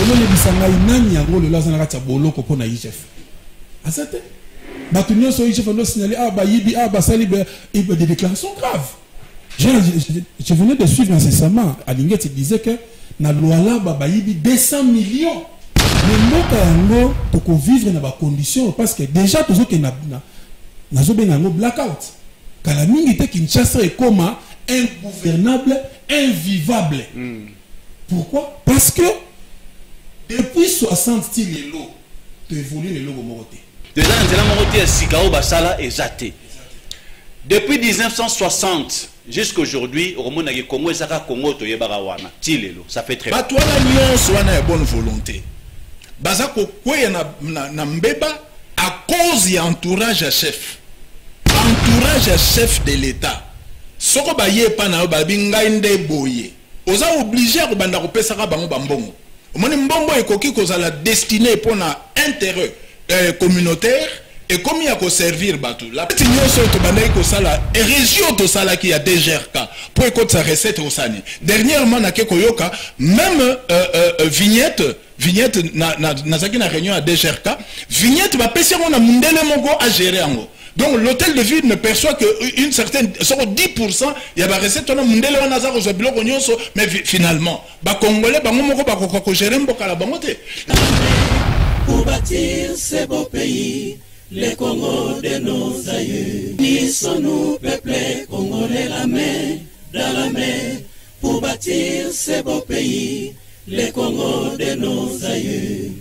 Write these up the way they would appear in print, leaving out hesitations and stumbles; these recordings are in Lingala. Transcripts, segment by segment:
le bisanga inani yango le lazana katia boloko pona IGF. Azate. Batunyo so IGF no signaler ah ba yibi ah ba sali des déclarations graves. Je venais de suivre incessamment Alingeti disait que na loi là ba yibi 200 millions. Mais mboka yango toko vivre na ba conditions parce que déjà tous que na zo benga blackout. Kala mingi te Kinshasa est comme ingouvernable, invivable. Pourquoi? Parce que depuis 60 styles l'eau, tu évolues les lots moroté. Déjà, moroté Sikao Basala est zaté. Depuis 1960 jusqu'à aujourd'hui, au monde Congo et Saka Congo to yebarawana. Tilelo, ça fait très bien. Pas toi la nuance soit na bonne volonté. Bazako kwe na mbeba à cause y entourage à chef. Entourage à chef de l'État. Soko baye pa na babinga inde boye. Oza obligé à banda ko pesa ka bango bambongo. Omoni mbombo ekoki kozala destiné pour na intérêt communautaire et comme il y a ko servir batu. La petite nyonso to banda ko sala et région to sala qui a DGRK pour écouter sa recette au sani. Dernièrement na ke koyoka même vignette na zaki na réunion à DGRK, vignette va pesa on a mundele mongo à gérer ango. Donc l'hôtel de ville ne perçoit qu'une certaine, 10%, il y a des recettes, mais finalement, les Congolais, pour bâtir ce beau pays, les Congos de nos aïeux, unissons-nous, peuple congolais, la main dans la main, pour bâtir ce beau pays, les Congos de nos aïeux,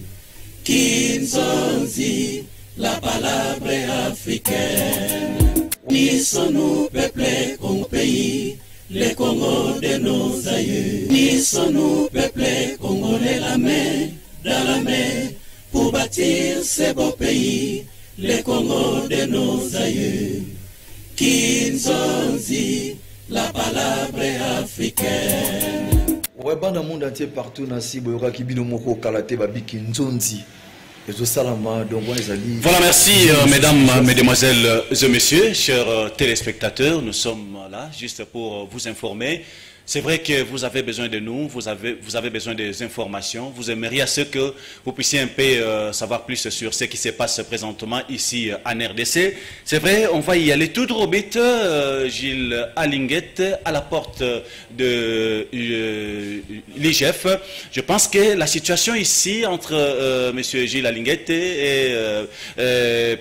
Kinzonzi. La palabre africaine, unissons-nous, peuple Congo pays, les Congos de nos aïeux. Unissons-nous, peuple congolais, la main dans la main, pour bâtir ce beau pays, les Congos de nos aïeux. Kinzonzi, la palabre africaine. Ouais, dans le monde entier, partout, Nassi, Boyoka, Kibino, Moko, Kalate, Babi, Kinzonzi. Voilà, merci mesdames, mesdemoiselles et messieurs, chers téléspectateurs, nous sommes là juste pour vous informer. C'est vrai que vous avez besoin de nous, vous avez besoin des informations, vous aimeriez à ce que vous puissiez un peu savoir plus sur ce qui se passe présentement ici en RDC. C'est vrai, on va y aller tout droit au but, Gilles Alinguet, à la porte de l'IGF. Je pense que la situation ici entre M. Gilles Alinguet et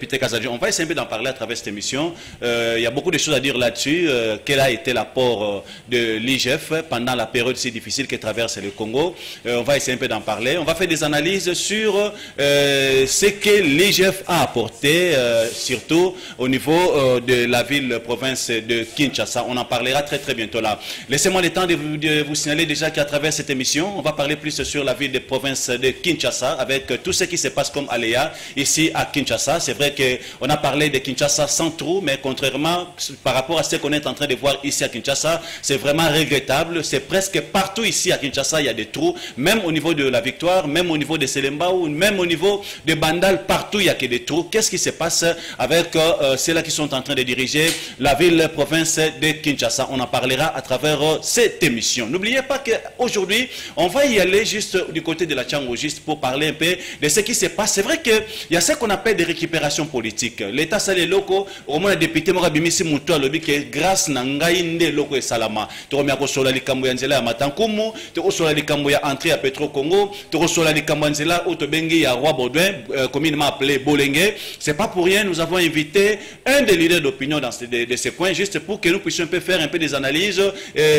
Peter Kazadji, on va essayer un peu d'en parler à travers cette émission. Il y a beaucoup de choses à dire là-dessus. Quel a été l'apport de l'IGF pendant la période si difficile que traverse le Congo? On va essayer un peu d'en parler. On va faire des analyses sur ce que l'IGF a apporté, surtout au niveau de la ville-province de Kinshasa. On en parlera très bientôt là. Laissez-moi le temps de vous signaler déjà qu'à travers cette émission, on va parler plus sur la ville-province de Kinshasa avec tout ce qui se passe comme aléa ici à Kinshasa. C'est vrai qu'on a parlé de Kinshasa sans trou, mais contrairement par rapport à ce qu'on est en train de voir ici à Kinshasa, c'est vraiment regrettable. C'est presque partout ici à Kinshasa, il y a des trous, même au niveau de la Victoire, même au niveau de Selemba, ou même au niveau de Bandal, partout il n'y a que des trous. Qu'est-ce qui se passe avec ceux-là qui sont en train de diriger la ville-province de Kinshasa? On en parlera à travers cette émission. N'oubliez pas qu'aujourd'hui, on va y aller juste du côté de la Tchango, juste pour parler un peu de ce qui se passe. C'est vrai qu'il y a ce qu'on appelle des récupérations politiques. L'État salé locaux, au moins le député Morabimisi Moutou a lobby que grâce à Ngaïnde loko et Salama. Sola likambo ya nzela ya Matankumu, to sola likambo ya entrée à Petro Congo, to sola likambo ya nzela Otobengi ya Roi Baudouin, communément appelé Bolenge. C'est pas pour rien, nous avons invité un des leaders d'opinion dans de ces coins, juste pour que nous puissions un peu faire un peu des analyses,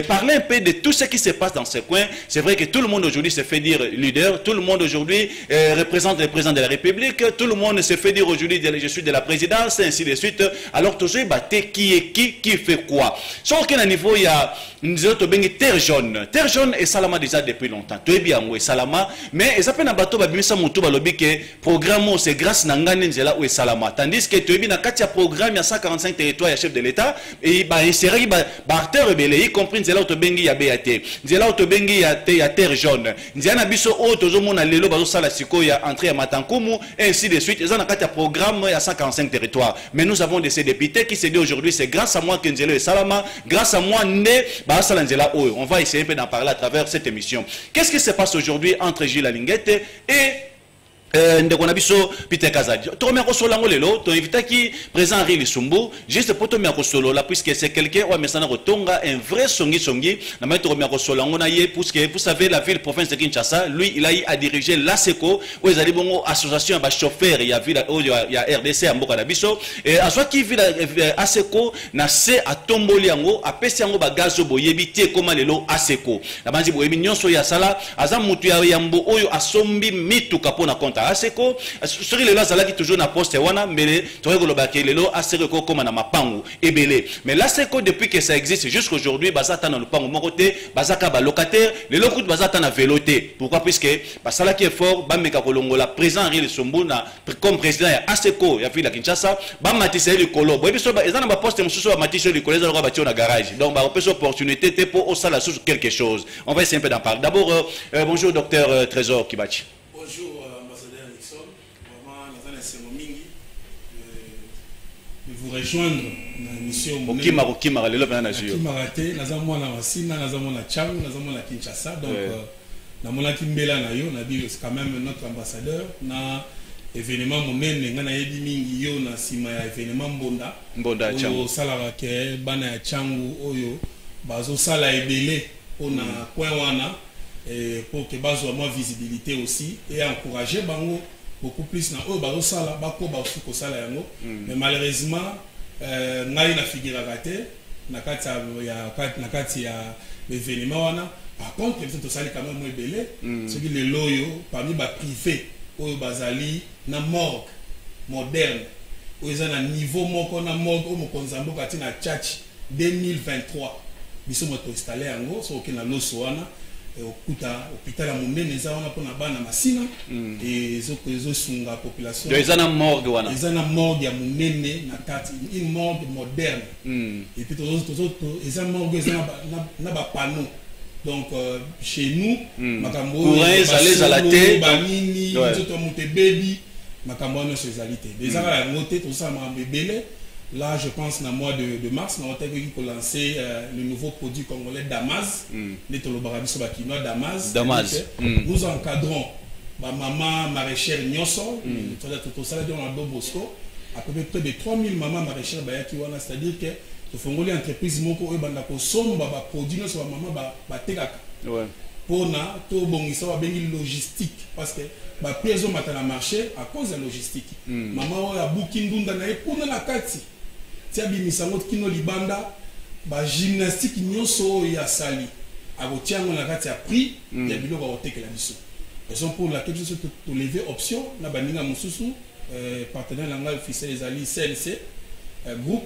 parler un peu de tout ce qui se passe dans ces coins. C'est vrai que tout le monde aujourd'hui se fait dire leader, tout le monde aujourd'hui représente le président de la République, tout le monde se fait dire aujourd'hui je suis de la présidence, et ainsi de suite. Alors toujours, qui est qui fait quoi? Sauf qu'à un niveau, il y a nous autres terre jaune et Salama déjà depuis longtemps. Tout est bien et Salama, mais ils appellent un bateau babimisa mutu balobi que programme c'est grâce nangane nzela ou Salama. Tandis que tout est bien na katia programme il y a 145 territoires ya chef de l'État et ba insérer ba acteur rebelle y compris nzela otobengi ya BAT. Nzela otobengi ya terre jaune. Nzela na biso o tozomona lelo bazo sala siko ya entrée à Matankumu et ainsi de suite. Ils ont na katia programme il y a 145 territoires. Mais nous avons de ces députés qui se dit aujourd'hui c'est grâce à moi que nzela et Salama, grâce à moi né ba sala nzela oyo. On va essayer un peu d'en parler à travers cette émission. Qu'est-ce qui se passe aujourd'hui entre Gilles Alinguette et ndeko na biso Peter Kazadi? To remia ko solango lelo, to invita ki président Henri Lisumbu, juste pour to remia ko solo là puisque c'est quelqu'un ou mesana ko tonga un vrai songi na mai to remia ko solango na ye puisque vous savez la ville province de Kinshasa, lui il a eu à diriger l'ASECO où ils allaient bongo association ba chauffeur il y a ville il y a RDC à mboka na biso et à soit qui ville ASECO na se a tomboli yango a pesi yango ba gazo boyebi te comment lelo ASECO na banzi boyebi nyonso ya sala aza mutu ya yambo oyo asombi mituka pona konta ASECO sur les lois qui toujours na poste wana mais tu regardes que les lois ASECO comme na mapangu ebele mais l'ASECO depuis que ça existe jusqu'à aujourd'hui bazata na lupangu mon côté bazaka ba locataire les locaux bazata na véloté pourquoi puisque basala qui est fort ba meka kolongola président Henri Lisumbu na comme président ya ASECO ya ville Kinshasa ba matisa le kolo boyebi so ba ezana ba poste mususu ba matisa le kolo ezana ba tio na garage donc ba option opportunité te pour au sala sur quelque chose. On va essayer un peu d'en parler. D'abord bonjour docteur Trésor Kibachi. Bonjour vous rejoindre dans la mission Okimara lelo bana nazo Kimarate nazamwa na Masina nazamwa na Changu nazamwa na Kinshasa donc na mona kimbela na yo na bi c'est quand même notre ambassadeur na événement monene ngana yebi mingi yo na sima ya événement mbonda Changu sala ke bana ya Changu oyo bazo sala ebele ona point wana et pour que bazo moins visibilité aussi et encourager bango beaucoup plus na oyo bazo sala bako ba aussi ko sala yango mais malheureusement ngai na figure raté na kati ya l'événement wana par contre ils sont sali quand même moins belé ce qui les loyo parmi ba privé oyo bazali na morgue moderne oyo za na niveau moko na morgue o mokonzambo kati na church 2023 biso moto installer yango so ke na loso wana okuta hôpital ya monene za wana pona bana Masina et ezo sunga population de ezana morgue wana ezana morgue ya monene na kati une morgue moderne et puis tozo ezana morgue ezana na ba panneau donc chez nous makambo ezalite banini nzoto monte baby makambo na sezalité déjà la moté tout ça makambo ebele. Là, je pense dans le mois de mars, nous avons lancé le nouveau produit congolais Damas. Damas. Nous encadrons ma maman maraîchère Nyoso, à peu près de 3000 mamans maraîchères, c'est-à-dire que nous faisons une entreprise qui a produit nos mamans pour na logistique parce que ba pièces ont na marché à cause de la logistique. Maman a bookindunda na pour na kati. Tia bimisango kino libanda ba gymnastique nyonso ya sali. Abotiango na kati a prix ya biloko oteke la biso. Raison pour laquelle je suis lever option na baninga mususu partenaire langa officiel les ali CLC groupe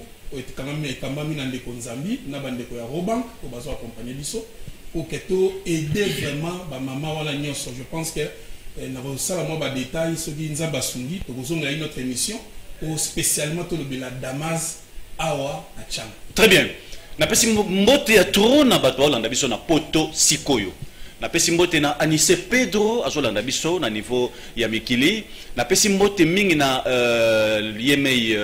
quand même kambami na ndeko Nzambi na bandeko ya Robank pour bazo accompagner biso pour que tout aider vraiment ba maman wala nyonso. Je pense que na ça moi ba détail ce qui nza basungi to kozonga notre émission ou spécialement tout le bela Damas awa a Chang. Très bien. Na pesi mbote ya trop na bato wala ndabiso na poto sikoyo. Na pesi mbote na Anise Pedro azolanda biso na niveau ya mikili na pesi mbote mingi na yemei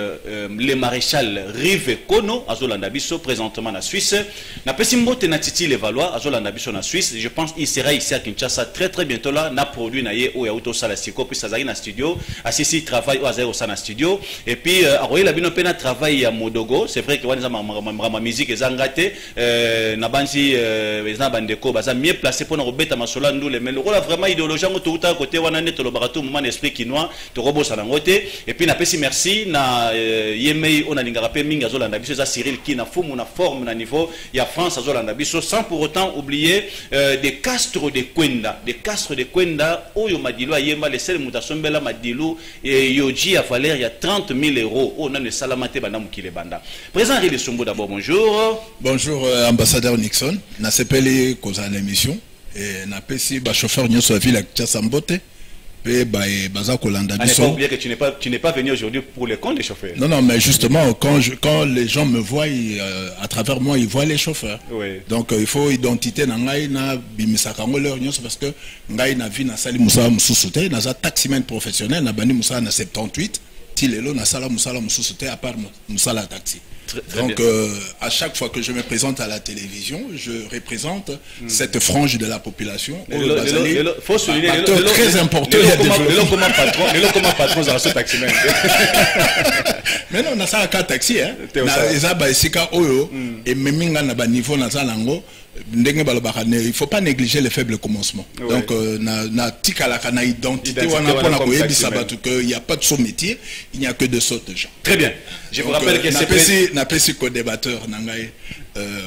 le maréchal Rive Kono azolanda biso présentement na Suisse na pesi mbote na Titi Levallois azolanda biso na Suisse. Je pense il sera ici à Kinshasa très bientôt là na produit na ye o ya auto sala siko puis ça na studio assisi travail o azero sana studio et puis aroye la bino pena travail ya Modogo. C'est vrai que wana ma musique ezangate na banzi ezana bandeko baza mieux placé pour robeta masola ndule mais le rôle vraiment idéologie ngo touta côté wana neto lo barato moment esprit kinois to robosa na ngote et puis na pesi merci na yemei on a lingara pe minga zolanda biso za Cyril qui na fumu na forme na niveau ya France zolanda biso sans pour autant oublier des Castro de Kwenda oyo madilu ayemba les sel mutasombela madilu et yoji a valeur ya 30 000 euros on a ne salamate banda mukile banda président Henri Lisumbu d'abord bonjour ambassadeur Nixon na sepeli koza l'émission et na pesi ba chauffeur nyoso la ville ya Sambote pe ba baza kolanda biso. On oublier que tu n'es pas venu aujourd'hui pour le compte des chauffeurs. Non mais justement quand les gens me voient à travers moi ils voient les chauffeurs. Oui. Donc il faut identité na ngai na bimisaka ngoleur nyoso parce que ngai na vie na sali musa mususute na za taximan professionnel na bani musa na 78 Tilelo na sala musala mususote à part musala taxi. Donc à chaque fois que je me présente à la télévision, je représente cette frange de la population. Faut souligner très important. Comment patron dans ce taxi. Mais non, on a ça à taxi hein. Et même na ba niveau na zalango. Il ne faut pas négliger les faibles commencements. Ouais. Donc, na tikalaka na identité, il n'y a pas de saut métier, il n'y a que de saut de gens. Très bien. Je vous rappelle que c'est n'a pas si co-débatteur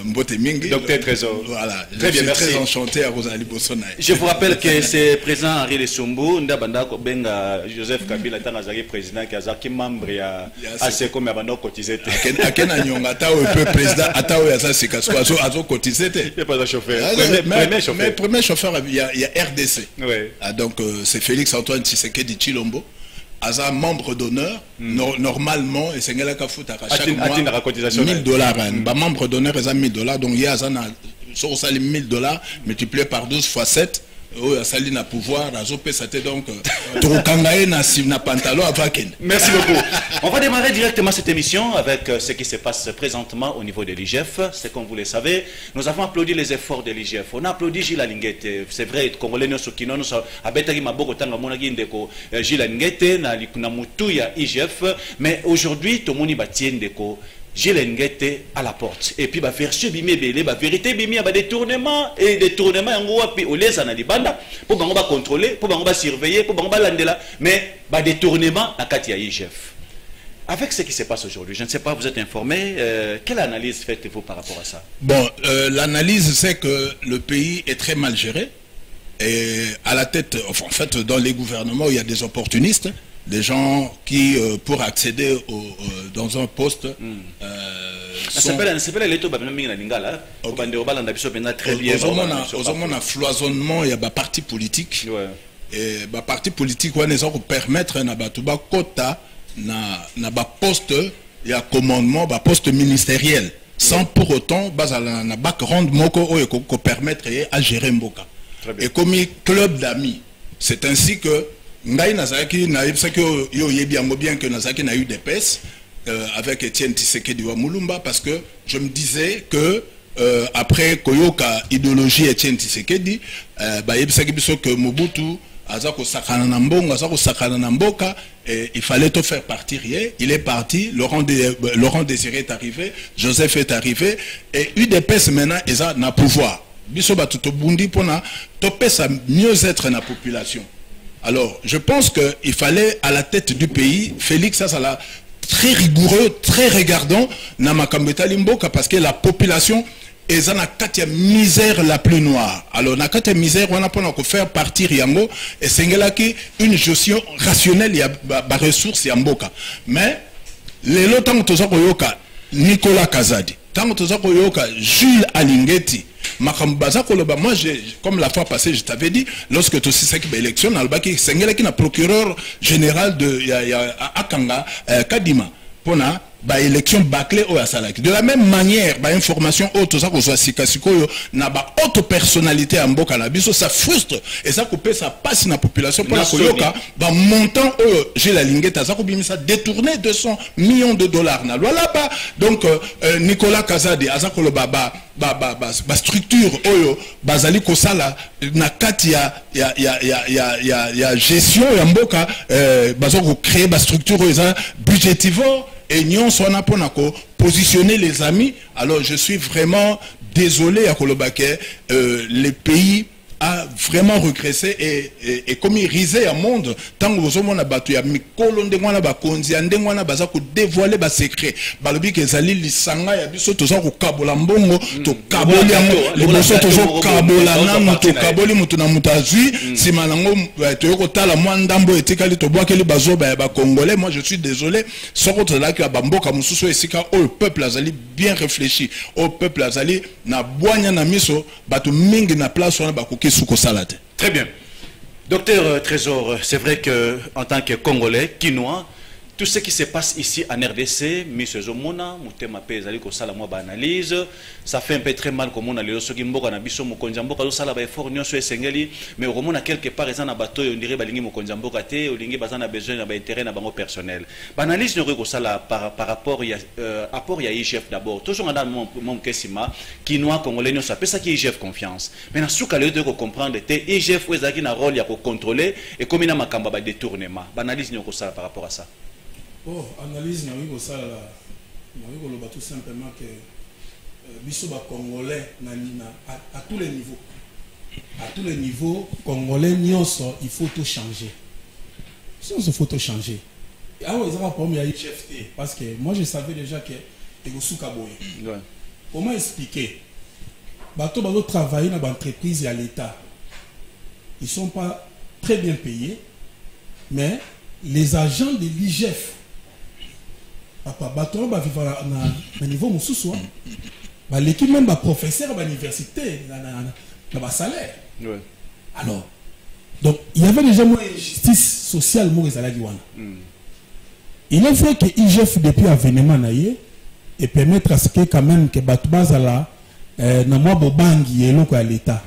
Mbote Mingi. Docteur Trésor. Voilà. Très bien, merci. Très enchanté à Rosalie Bossonay. Je vous rappelle que c'est président Henri Lesumbu, Ndabanda Benga Joseph Kabila, Tanazari président qui a membre à ASECO, mais avant de cotiser. Akena Nyonga Tao peut président Atao Yasa Sikaso Azo cotiser. Il n'y a pas de chauffeur. Mais premier chauffeur, il y a RDC. Ouais. Donc c'est Félix Antoine Tshisekedi Chilombo. Asa membre d'honneur, normalement, et c'est à chaque mois $1000. Membre d'honneur, ils ont $1000. Donc il y a $1000 multiplié par 12 fois 7. Sali na pouvoir, donc merci beaucoup. On va démarrer directement cette émission avec ce qui se passe présentement au niveau de l'IGF. C'est comme vous le savez, nous avons applaudi les efforts de l'IGF. On a applaudi Gilles Alingete. C'est vrai, Congolais nous abetaki maboko tanga monaki ndeko Gilles Alingete na mutu ya IGF, mais aujourd'hui tomoni batien ndeko Gilles Ngete à la porte. Et puis, la version bimé belé, la vérité bimé, il y a des tournements et des tournements on les a banda pour contrôler, pour surveiller, pour landela, mais des tournements à Katia IGF. Avec ce qui se passe aujourd'hui, je ne sais pas, vous êtes informé, quelle analyse faites-vous par rapport à ça? Bon, l'analyse c'est que le pays est très mal géré et à la tête, enfin, en fait, dans les gouvernements, il y a des opportunistes. Des gens qui, pour accéder dans un poste, un floisonnement, il y a des partis politiques. Et les partis politiques vont permettre de quota na poste, il y a commandement, poste ministériel, sans pour autant na background moko permettre à gérer Mboka. Et comme club d'amis, c'est ainsi que Ngai Nazaki na bien que Nazaki n'a eu des pèses avec Etienne Tshisekedi wa Mulumba parce que je me disais que après Koyoka idéologie Etienne Tshisekedi que Mobutu azako sakana na mbongo azako sakana na mboka il fallait tout faire partir hier. Il est parti, Laurent Désiré est arrivé, Joseph est arrivé et UDPS maintenant ils ont na pouvoir biso batuto bundi pona topesa mieux être na population. Alors, je pense qu'il fallait, à la tête du pays, Félix Sasala, très rigoureux, très regardant, Namakambeta Limboka, parce que la population est dans la misère la plus noire. Alors, dans la misère, on a pas faire partir Yango, et c'est une gestion rationnelle, il y a des ressources Yamboka. Mais, les lots, Nicolas Kazadi, Jules Alingeti, moi, comme la fois passée, je t'avais dit, lorsque tu sais qu'il y a élection, c'est un procureur général de Akanga, Kadima, pour la élection bâclée au Asalaki. De la même manière, information haute, ça qu'on soit sikasikoyo, n'a pas haute personnalité en Boka Labiso, ça frustre et ça coupe, ça passe dans la population pour la Koyoka, montant j'ai la linguette, ça coupe, ça détourné $200 millions. Voilà pas. Donc, Nicolas Kazadi, Azakolo Baba, structure oyo bazali kosala na kati ya gestion ya mboka bazoko créer ba structure eza budgétivore et nyon sona pona ko positionner les amis. Alors je suis vraiment désolé à Kolobake, les pays a vraiment régressé et comme il risait à monde tant que vous avez battu à mikolo ndengwana ba konzi ndengwana baza ko dévoiler ba secret balobi ke zali lisanga ya biso toza ko kabola mbongo to kaboli les boso tozo kabola na to kaboli mutu na mutazui simanango to ko tala mwandambo etikali to bwakeli bazo ba congolais. Moi je suis désolé soko to la ki ba mboka mususu esika au peuple azali bien réfléchi au peuple azali na bwanya na miso batu mingi na place wana ba ko très bien. Docteur Trésor, c'est vrai qu'en tant que Congolais, Quinois, tout ce qui se passe ici en RDC, M. Zomona, Moutema Pezali, Kosala Moba analyse, ça fait un peu très mal comme on a les autres qui m'ont Nabiso, Mokonjambo, Sala Bafor, Nyon Sengeli, mais au moment à quelque part, ils ont un bateau, on dirait Balingi Mokonjambo, Kate, ou Lingi Bazan a besoin d'un intérêt dans le personnel. Analyse ne Kosala par rapport à IGF d'abord. Toujours dans mon Kessima, qui noie Congolais, ça peut ça qui IGF confiance. Mais dans ce cas, le de comprendre, IGF, où est-ce qu'il a un rôle à contrôler et comme il a un détournement. Analyse ne Kosala par rapport à ça. Oh, analyse, nous avons tout simplement que Bissoba Congolais à tous les niveaux. À tous les niveaux, Congolais, il faut tout changer. Il faut tout changer. Ah oui, ils ont un problème avec l'IGFT. Parce que moi, je savais déjà que c'est Kaboye. Comment expliquer? Bateau va travailler dans l'entreprise et à l'État. Ils ne sont pas très bien payés, mais les agents de l'IGF, papa bateau va vivre à niveau moussou, l'équipe même professeur à l'université, dans le salaire. Alors, donc il y avait déjà une injustice sociale pour les Aladiwana. Il est vrai que l'IGF depuis l'avènement et permettre à ce que quand même que Batouba là na moi bobangi et à l'État.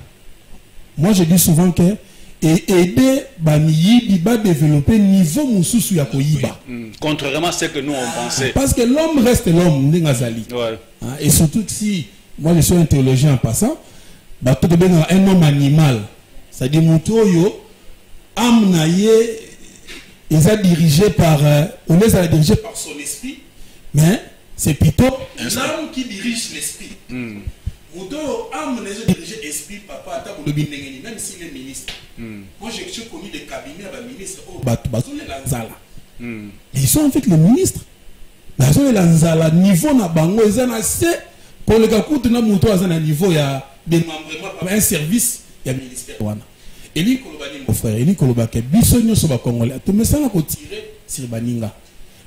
Moi je dis souvent que et aider Baniyibi à développer niveau moussou ya koyiba. Contrairement à ce que nous on pensait. Parce que l'homme reste l'homme, Ndengazali. Et surtout si moi je suis un théologien en passant, bateau de un homme animal. C'est-à-dire Moutoyo, Amnaye, ils sont dirigés par on les a dirigés par son esprit, mais c'est plutôt l'âme qui dirige l'esprit. Moutoyo, Amnaye dirigé l'esprit, papa, même s'il est ministre. Moi j'ai connu des cabinets à ministre, ils sont en fait les ministres. Niveau na bango, ils ont assez pour le cas où Moutoyo a un niveau, il y a des membres, un service, il y a un ministère. Et lui, mon frère, il dit que Bissonio sur le Congolais, tu me sens à tirer sur Baninga.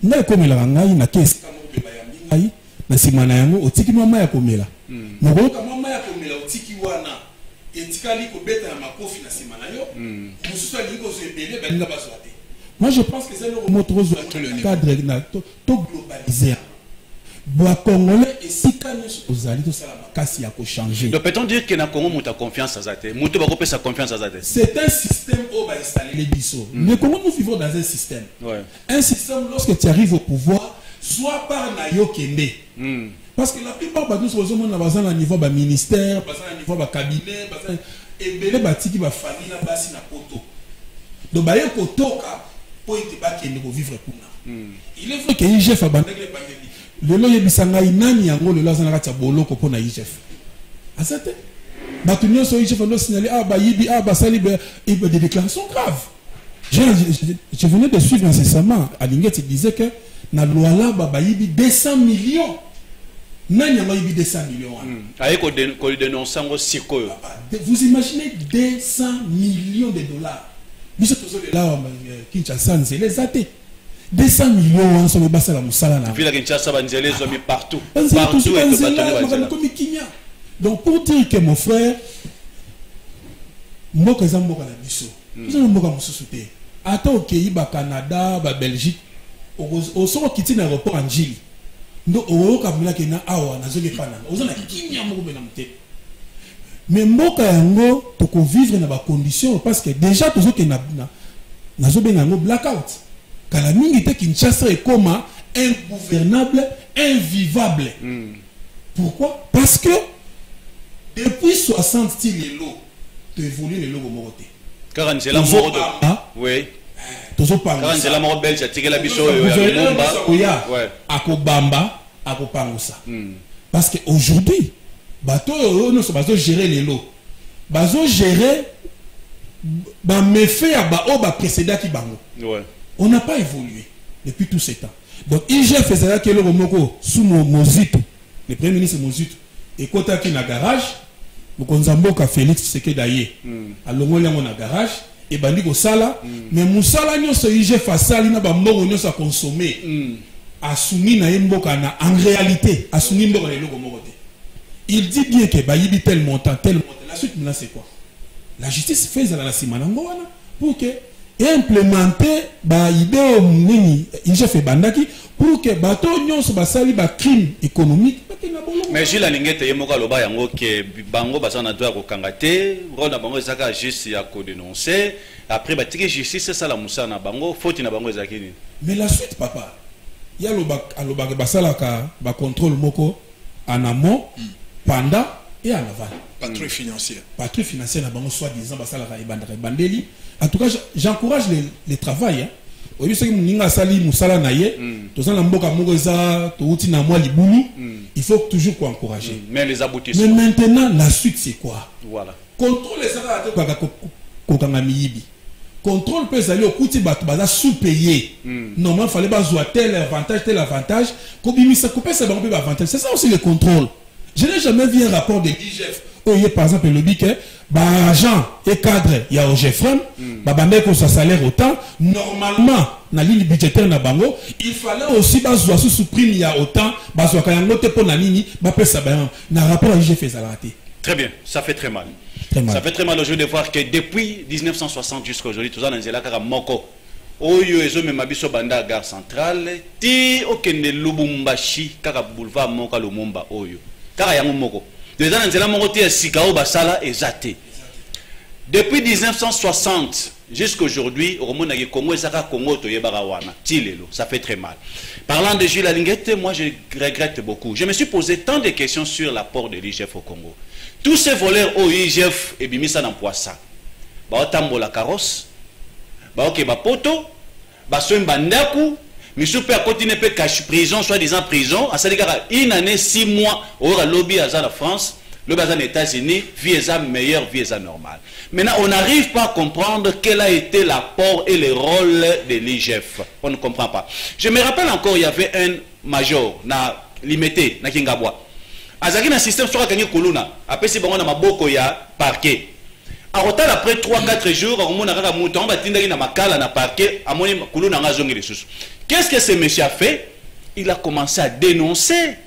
N'a comme il a un gaï, n'a qu'est-ce que Bayambi, n'a si manayango, au tiki mama ya komela. N'a pas mama ya komela, au tiki wana, et tikali ko beta na makofi na si manayo, moussou ali ko zebele, Baninga bazoate. Moi je pense que c'est le mot trop cadre, tout globalisé. Bois Congolais et si aux alliés, tout ça la a changé. Donc peut-on dire que na Congo muta confiance à Zate, muta va couper sa confiance à Zate. C'est un système où va installer les bisous. Mais comment nous vivons dans un système? Un système lorsque tu arrives au pouvoir, soit par Nayo Kende. Parce que la plupart de nous sommes à niveau du ministère, à niveau du cabinet, et belé batiki ba famille na basi na poto. Donc ba yo kotoka pour être pas Kende pour vivre pour na. Il est vrai que IGF a bandé les pandémies. Le loyer bisanga inani yango le lazana katia boloko pour na IGF. Asate. Batunyo so IGF on doit signaler yibi sali des déclarations graves. Je venais de suivre incessamment. Alingue te disait que na loi là yibi 200 millions. Nani yango yibi 200 millions. Aye ko dénoncer ngo sikoyo. Vous imaginez 200 millions de dollars. Biso tozo là Kinshasa c'est les athées. 200 millions en somme basse la moussala na. Ville Kinshasa banzele zomi partout. Partout donc pour dire que mon frère mboka za mboka na biso. Nous avons mboka mususuté. Ata au Pays-Bas, Canada, ba Belgique, au sort quitter l'aéroport en Gilles. Donc au Kamila kena awa na zoge pana. Aux na kinya moko bena mute. Mais mboka yango to ko vivre na ba conditions parce que déjà to zoke na zo benga ngo blackout. Kala mingi te Kinshasa est comme ingouvernable, invivable. Pourquoi? Parce que depuis 60 styles l'eau, tu évolues les logos morotés. Car c'est la mort de... Oui. Car c'est la mort belge, tu as la bicho ouais. Akobamba, akopangusa. Parce qu'aujourd'hui, bateau nous sommes gérer les lots. Bazo gérer ba méfait à ba o ba précédent qui bango. Ouais. On n'a pas évolué depuis tout ce temps. Donc, IGF faisait que le Romoko, sous Mozitu, le premier ministre Mozitu, et quand il y a un garage, Mokonzamboka Félix Tshisekedi à l'ongolien on a garage, et Bandiko Sala, mais Moussala n'y a ce IGF à Sali n'a pas mort à consommer, à soumis na Mboka en réalité, à soumis Mboka les logos morotés. Il dit bien que Bayibi tel montant, la suite maintenant c'est quoi? La justice fait à la Simanangoana pour que et implémenter ba idée nini IGF bandaki pour que bato nyonso basali ba crime économique. Mais Gilles Alingete yemoka loba yango ke bango basana doit ko kangate rona bango ezaka juste ya ko dénoncer après batiki justice c'est ça la musana bango faute na bango ezaki ni. Mais la suite papa ya loba basala ka ba contrôle moko en amont pendant et en aval. Patrouille financière. Patrouille financière na bango soi-disant basala ka bandeli. En tout cas j'encourage les travail hein. Au lieu que nous sali musala na ye to za na mboka moko za to uti na moi libulu il faut toujours encourager. Mais les aboutissements. Mais maintenant la suite c'est quoi? Voilà. Contrôle les sara ko kanga miyibi. Contrôle peut aller au kuti baza sous-payé. Normalement fallait pas jouer tel avantage ko bimisa ko pesa bango ba avantage. C'est ça aussi le contrôle. Je n'ai jamais vu un rapport de l'IGF. Par exemple le dit que agent et cadre il y a au GFRM babande ko sa salaire autant normalement na ligne budgétaire na bango il fallait aussi bazwa sous prime il y a autant bazwa ka yango te pona nini ba pesa ba na rapport à IGF ça raté. Très bien, ça fait très mal. Ça fait très mal aujourd'hui de voir que depuis 1960 jusqu'à aujourd'hui tout ça dans zela kaka moko oyo ezo mema biso banda gare centrale ti okende Lubumbashi kaka boulevard Moka Lumumba oyo kaka yango moko. Depuis 1960 jusqu'à aujourd'hui, ça fait très mal. Parlant de Gilles Alingete, moi je regrette beaucoup. Je me suis posé tant de questions sur l'apport de l'IGF au Congo. Tous ces voleurs au IGF et bimisa dans poissa. Baotambo la carrosse, baoke bapoto, basoin bandaku. Monsieur peut continuer à cacher prison, soi-disant prison, à une année, 6 mois, au lobby à la France, le bazar aux États-Unis, vie meilleure, vie normale. Maintenant, on n'arrive pas à comprendre quel a été l'apport et le rôle de l'IGF. On ne comprend pas. Je me rappelle encore, il y avait un major, na limité, na Kingabwa. Azaki na système sur la Kuluna, après si on a maboko ya parquet. En retard après 3-4 jours, on a mouton, na makala na parquet, à mon Kuluna na zongi les sous. Qu'est-ce que ce monsieur a fait? Il a commencé à dénoncer.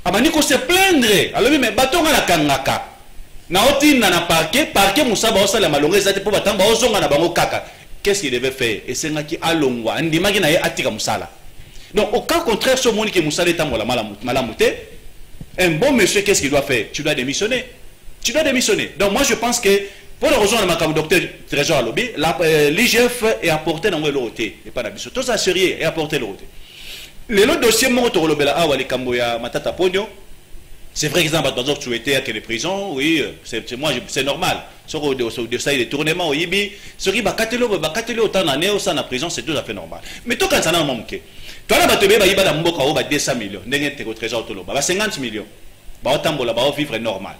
Abaniko se plaindre. Alors mais baton la kangaka. Na oti na parquet musa ba osala malonga ezate po batamba ozonga na bango kaka. Qu'est-ce qu'il devait faire? Et c'est ngaki alongwa ndimaki na ye atika musala. Donc au cas contraire ce monde qui musala etambola malamute, un bon monsieur qu'est-ce qu'il doit faire? Tu dois démissionner. Tu dois démissionner. Donc moi je pense que pour la raison de ma docteur Trésor Alobi, l'IGF est apporté dans le loté et pas d'abus. Tout ça sérieux est apporté le loté. Le dossier monto lobela awa les Kamboya Matata Pogno. C'est vrai qu'ils ont pas souhaité que les prisons, oui, c'est normal. Sur le ça des tournements au Ibi, ce qui va cataloguer autant d'années au sein de la prison, c'est tout à fait normal. Mais toi quand ça n'a pas manqué. Toi là batebe ba iba da mboka au ba 200 millions, ndenge te ko trésor tolo ba 50 millions. Ba otambola ba vivre normal.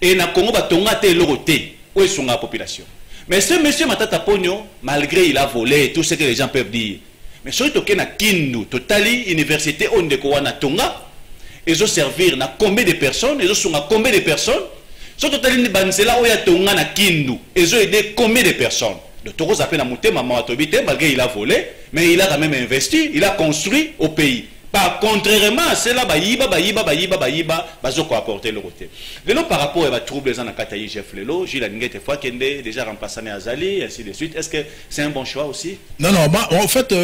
Et na Congo ba tonga te loté. Où est la population? Mais ce monsieur Matata Pogno, malgré il a volé tout ce que les gens peuvent dire, mais ce qui est Kindu, Totali, Université Ondekowana Tonga, ils ont servir na combien de personnes, ils ont combien de personnes, ce Totali Bansela Oya Tonga na Kindu, ils ont aidé combien de personnes. Le Toro a fait la montée, maman Atobité, malgré il a volé, mais il a quand même investi, il a construit au pays. Pas contrairement à cela, bazoko apporter le côté. Lelo par rapport à troubles dans la Kataï Jeff Lelo, Gilles Alingete fois Kende déjà remplacé Azali, ainsi de suite. Est-ce que c'est un bon choix aussi? Non, non, bah, en fait,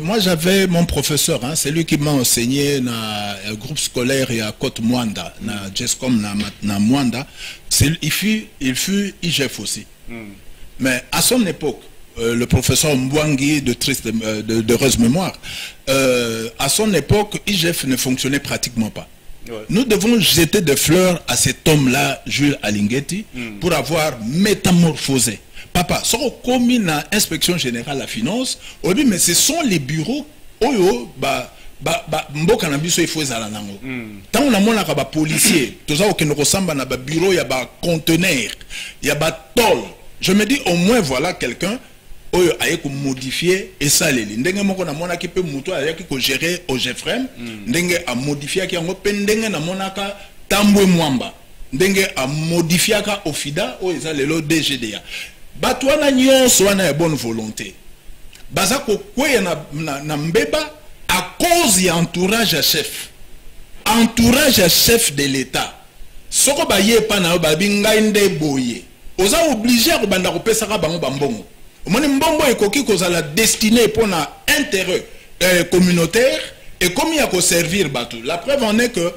moi j'avais mon professeur, hein, c'est lui qui m'a enseigné dans un groupe scolaire à Côte Mwanda, dans Jescom, dans Mwanda. Il fut IGF aussi. Mais à son époque, le professeur Mbwangi de heureuse mémoire, à son époque, IGF ne fonctionnait pratiquement pas. Ouais. Nous devons jeter des fleurs à cet homme-là, Jules Alingeti, pour avoir métamorphosé. Papa, ça commis dans l'inspection générale de la finance, mais ce sont les bureaux, mboka na biso ifo ezala nango tant on a mona ka ba policier toza okendo kosamba na ba bureau ya ba conteneur ya ba tol. Je me dis au moins voilà quelqu'un oyo aye ko modifier et ça leli ndenge moko na mona ki pe muto aye ko gérer au GFRM ndenge a modifier ki yango pe ndenge na monaka Tambwe Mwamba ndenge a modifier ka ofida o eza lelo DGDA batwana nyonso wana ya bonne volonté baza ko kwea na mbeba à cause y entourage à chef de l'État soko ba ye pa na ba binga nde boye oza obligé ko banda ko pesa ka bango bambongo omoni mbongo ekoki kozala destiné pour na intérêt communautaire et comme il y a qu'au servir bateau. La preuve en est que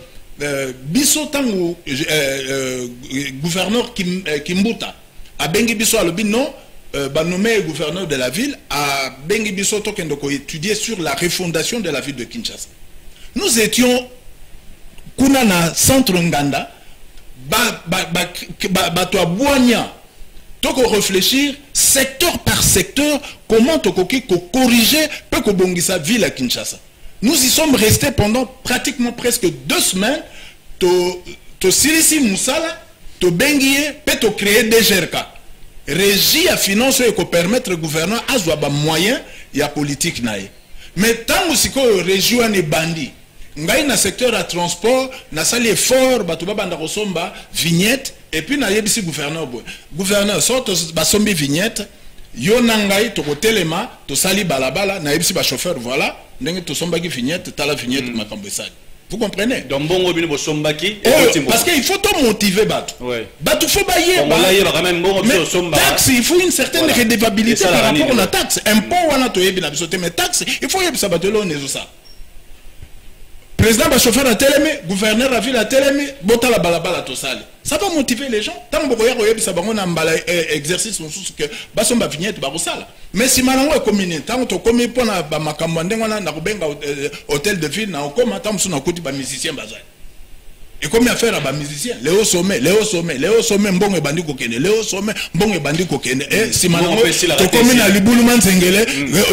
biso tango gouverneur Kimbuta a bengi biso alobi non nommé gouverneur de la ville a bengi biso tokendo ko étudier sur la refondation de la ville de Kinshasa. Nous étions kuna na centre Nganda bato aboanya toko réfléchir secteur par secteur comment tokoki ko corriger peut ko bongisa ville à Kinshasa. Nous y sommes restés pendant pratiquement presque 2 semaines. To silisi musala, to bengiye, pe to créer des GRK. Régie à finance et ko permettre au gouvernement à avoir des moyens ya politique nae. Mais tant aussi que régie ane bandi, ngai na secteur à transport, na sali effort, batu banda kosomba vignette et puis na yebisi gouverneur boy. Gouverneur sorte basombi vignette. Yo nangai to telema to sali balabala na yebisi ba chauffeur voilà ndenge to sombaki vignette tala vignette makambo esali. Vous comprenez? Donc bon robine bo sombaki parce qu'il faut to motiver bato. Ouais. Bato faut bailler quand même bon robine somba. Taxe il faut une certaine redevabilité par rapport à la taxe. Impôt wana to yebi na biso te mais taxe il faut yebisa bato lo nezo ça. Président ba chauffeur a télémé, gouverneur a ville a télémé, bota la balabala to sali. Ça va motiver les gens. Tant que vous avez ça bango na mbala exercice que basomba vignette ba sala. Mais si malango est communé, tant que comme pour na ba makambo ndengo na kubenga hôtel de ville na okoma tant que na kuti ba musicien bazai. Et comme il faire ba musicien, Léo Sommet mbongo bandi kokene, Léo Sommet mbongo bandi kokene. Et si malango to comme na libulu manzengele,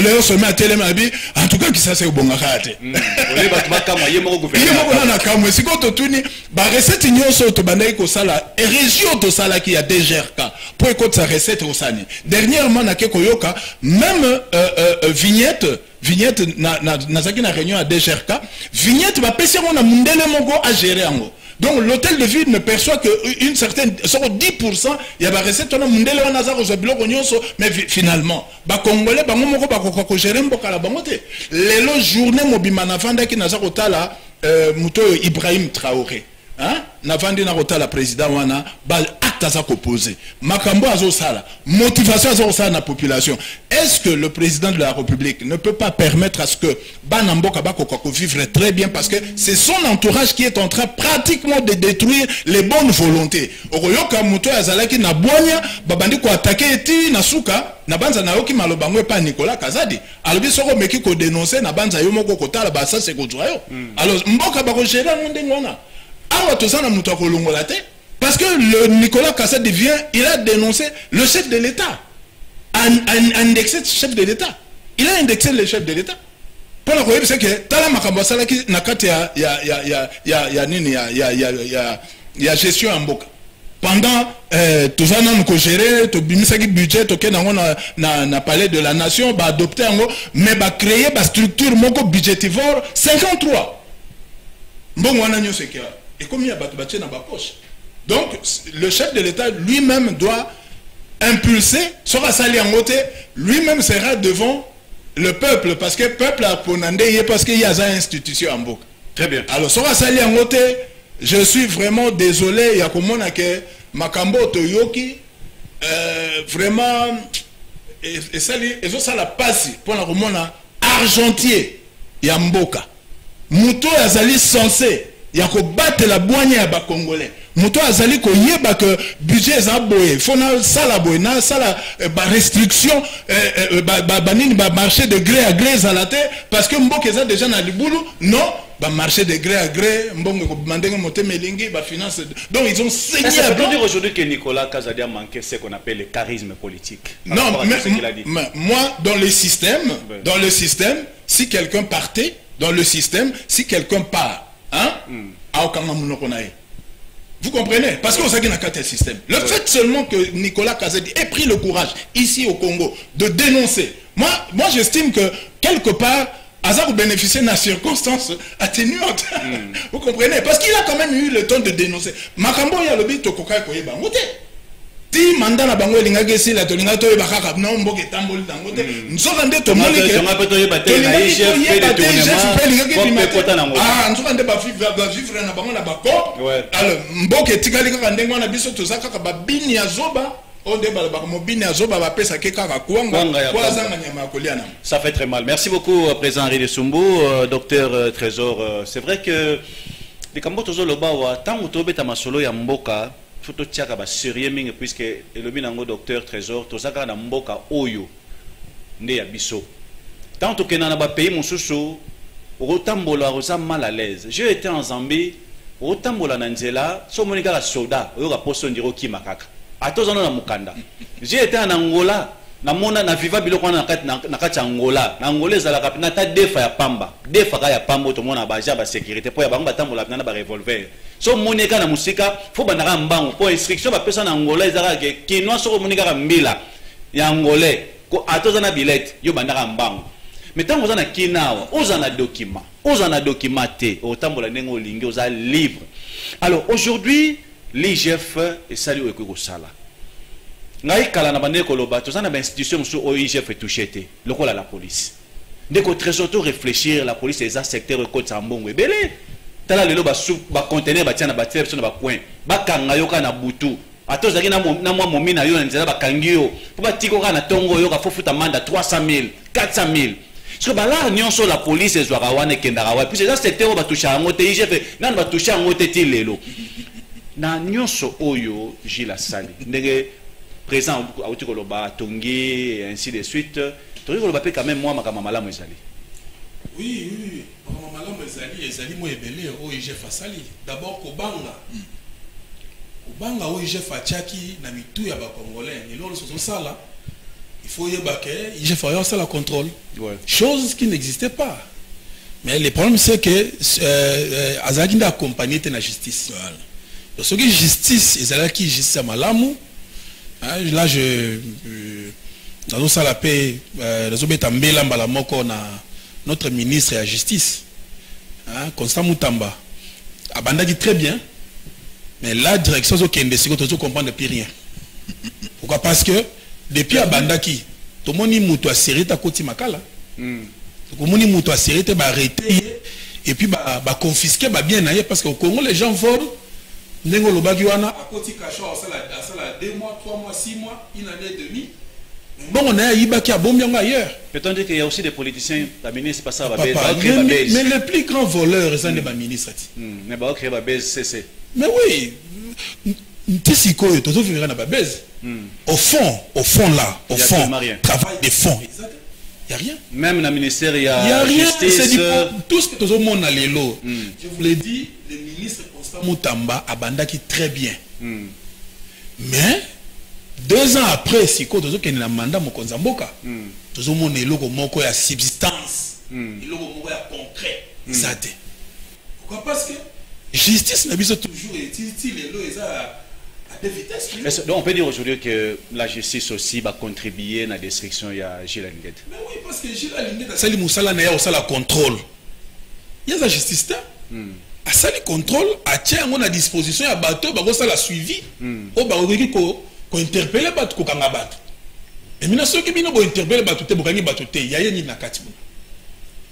Léo Sommet a télé mabi, en tout cas qui ça c'est bonga kate. Ole batmaka moyen mo gouvernement. Yemo na kamwe siko to tuni ba recette nyonso to bandai ko sala et région to sala qui a DGRK pour écouter sa recette au sani. Dernièrement na ke koyoka même vignette na zaki na réunion à DGRK, vignette va pèser on a mundele mongo à gérer ango. Donc l'hôtel de ville ne perçoit que une certaine 10%, il y a des recettes on a mundele on a za ko biloko nyonso mais finalement ba congolais bango moko ba ko gérer mboka la bango te. Lelo journée mobima na vanda ki na za ko tala muto Ibrahim Traoré. Hein? Navandi na kota la président wana bal acte à opposé. Makambo azo sala, motivation azo sala na population. Est-ce que le président de la République ne peut pas permettre à ce que Banamboka Bako vivre très bien parce que c'est son entourage qui est en train pratiquement de détruire les bonnes volontés. Oroyoka muto azalaki na bonya babandi ko attaquer eti na suka na banza na yoki malobango pa Nicolas Kazadi. Alobi soko meki ko dénoncer na banza yo moko kotala ba ça c'est ko joyo. Alors mboka bako gérer ndenge wana. Parce que le Nicolas Kazadi vient, il a dénoncé le chef de l'État, indexé le chef de l'État. Il a indexé le chef de l'État. Pour la c'est que Tala Makambasala qui n'a qu'à y a gestion en boca. Pendant tout ça, nous gérer, tout bimisaki budget, tout na palais de la nation, bah adopter en gros, mais bah créer bah structure moko budgétivore 53. Bon, on a c'est qu'il y a. Et comme il y a battu dans ma poche. Donc, le chef de l'État lui-même doit impulser, sera sali en côté, lui-même sera devant le peuple, parce que le peuple a ponandé, parce qu'il y a une institution en boucle. Très bien. Alors, sera sali en côté, je suis vraiment désolé, il y a comme on a que Makambo Toyoki, vraiment, et ça, la passe, pour la romana, argentier, Yamboka. Mouto Azali censé. Il y a que battre la boigne à bas congolais. Mouto azali ko yeba que budget za boye. Faut na sala boye na sala ba restriction ba marché de gré à gré à la terre parce que mboke za déjà na libulu non ba marché de gré à gré mbongo ko mandenge moté melingi ba finance. Donc ils ont saigné. Ça veut dire aujourd'hui que Nicolas Kazadi a manqué ce qu'on appelle le charisme politique. Non, mais moi dans le système, si quelqu'un partait dans le système, si quelqu'un part hein? Vous comprenez? Parce que vous avez un système. Le fait seulement que Nicolas Kazadi ait pris le courage ici au Congo de dénoncer, moi j'estime que quelque part Azar bénéficier d'une circonstance atténuante. Vous comprenez? Parce qu'il a quand même eu le temps de dénoncer. Makambo ya lobi tokoka koye bangote. Ti mandat na bango lingaki si la tolinga to bakaka na mboke tamboli dangote. Nsoka nde to moni ke. Ah, nsoka nde ba vivre na bango na bako. Alors mboke tikali kaka ndengo na biso to zakaka ba bini ya zoba Ça fait très mal. Merci beaucoup, président Henri de Sumbu, docteur Trésor. C'est vrai que les Kambotozo Lobawa, tant que tu as masolo ya mboka, faut tiaka ba sérieux mingi puisque le binango docteur Trésor, to saka na mboka oyo nde ya biso. Tant que na ba pays mususu, otambola rosa mal à l'aise. J'ai été en Zambie, otambola na nzela, so monika la soda, oyo ka poso ndiro ki makaka. Atozana na mukanda. J'ai été en Angola, na mona na viva biloko na kati Angola. Na Angola ezalaka na ta defa ya pamba. Defa ka ya pamba to mona baja ba sécurité po ya bango batambola na ba revolver. So monika na musika, fo banaka mbango po instruction ba pesa na Angola ezalaka ke kinwa so monika ka mbila ya Angolais ko atozana billet yo banaka mbango. Mais tant que vous avez kinawa, vous avez document, vous avez documenté, autant que vous avez libre. Alors aujourd'hui, l'IGF est salué au Koussala. Ngai kala na bande koloba, tous na institution sur OIGF est touché le rôle à la police. Dès que très surtout réfléchir, la police est un secteur côte Sambongo et belé. Tala lelo ba sou ba conteneur ba tiana ba tierce na ba coin. Ba kanga yoka na butu. Ato zaki na mwa momina yo na nzela ba kangio. Po ba tiko ka na tongo yo ka fofuta manda 300,000, 400,000. Parce que là, nous sommes la police et Zouarawane et Kendarawa. Puis c'est un secteur où on va toucher à un côté, IGF, non, on va toucher à un côté, Tilelo. Nous sommes Oyo, Gila Sali. Nous sommes présents à Outikoloba, Tongi, et ainsi de suite. Tongi peut quand même moi, ma maman, moi, Zali. Oui, oui, ma maman, Zali, moi, Ebele, OIGF a Sali. D'abord, Kobanga. Kobanga, OIGF a Tchaki, Namitou, Yaba Congolais. Et là, c'est ça là. Il faut y avoir il faut ça la contrôle. Ouais. Chose qui n'existait pas. Mais le problème c'est que Azagina a accompagné la justice. Voilà. Donc ce qui est justice, ils qui justice à Malamu. Là dans ça la paix, notre ministre de la justice, Constant Moutamba, Abanda dit très bien, mais la direction de comprendre plus rien. Pourquoi? Parce que depuis Abandaki, tout le monde est serré à côté Makala. Tout le monde est serré, il arrêté et puis confisqué bien parce qu'au Congo les gens volent. Nengo Lobagiwana à côté Kacho à 2 mois, 3 mois, 6 mois, une année et demie. Bon, on a Ibaki à Bombiang ailleurs. Peut-on dire qu'il y a aussi des politiciens, la ministre passe à mais les plus grands voleurs, c'est des ministres. Mais c'est. Mais oui. Au fond là, au fond, travail de fond. Il n'y a rien. Même dans le ministère, il y a rien. Justice. Tout ce que tout le monde a l'élo. Je vous l'ai dit, le ministre Constant Moutamba a bandaki très bien. Mais 2 ans après, si tout le monde a mandat Mokonzamboka, tout le monde a l'élo comme a substance, l'élo comme a concret. Pourquoi? Parce que justice n'a pas toujours été l'élo donc on peut dire aujourd'hui que la justice aussi va contribuer à la destruction de Gilles Linguet. Mais oui, parce que Gilles Linguet a sali Moussala na ya osala contrôle. Il y a la justice là. A sali contrôle, a tient à disposition ya bateau, ba ça la suivi. O ba oki ko interpeller bateau ko kanga bateau. Et maintenant ceux qui bino bo interpeller bateau te bokangi bateau te, ya yeni na kati.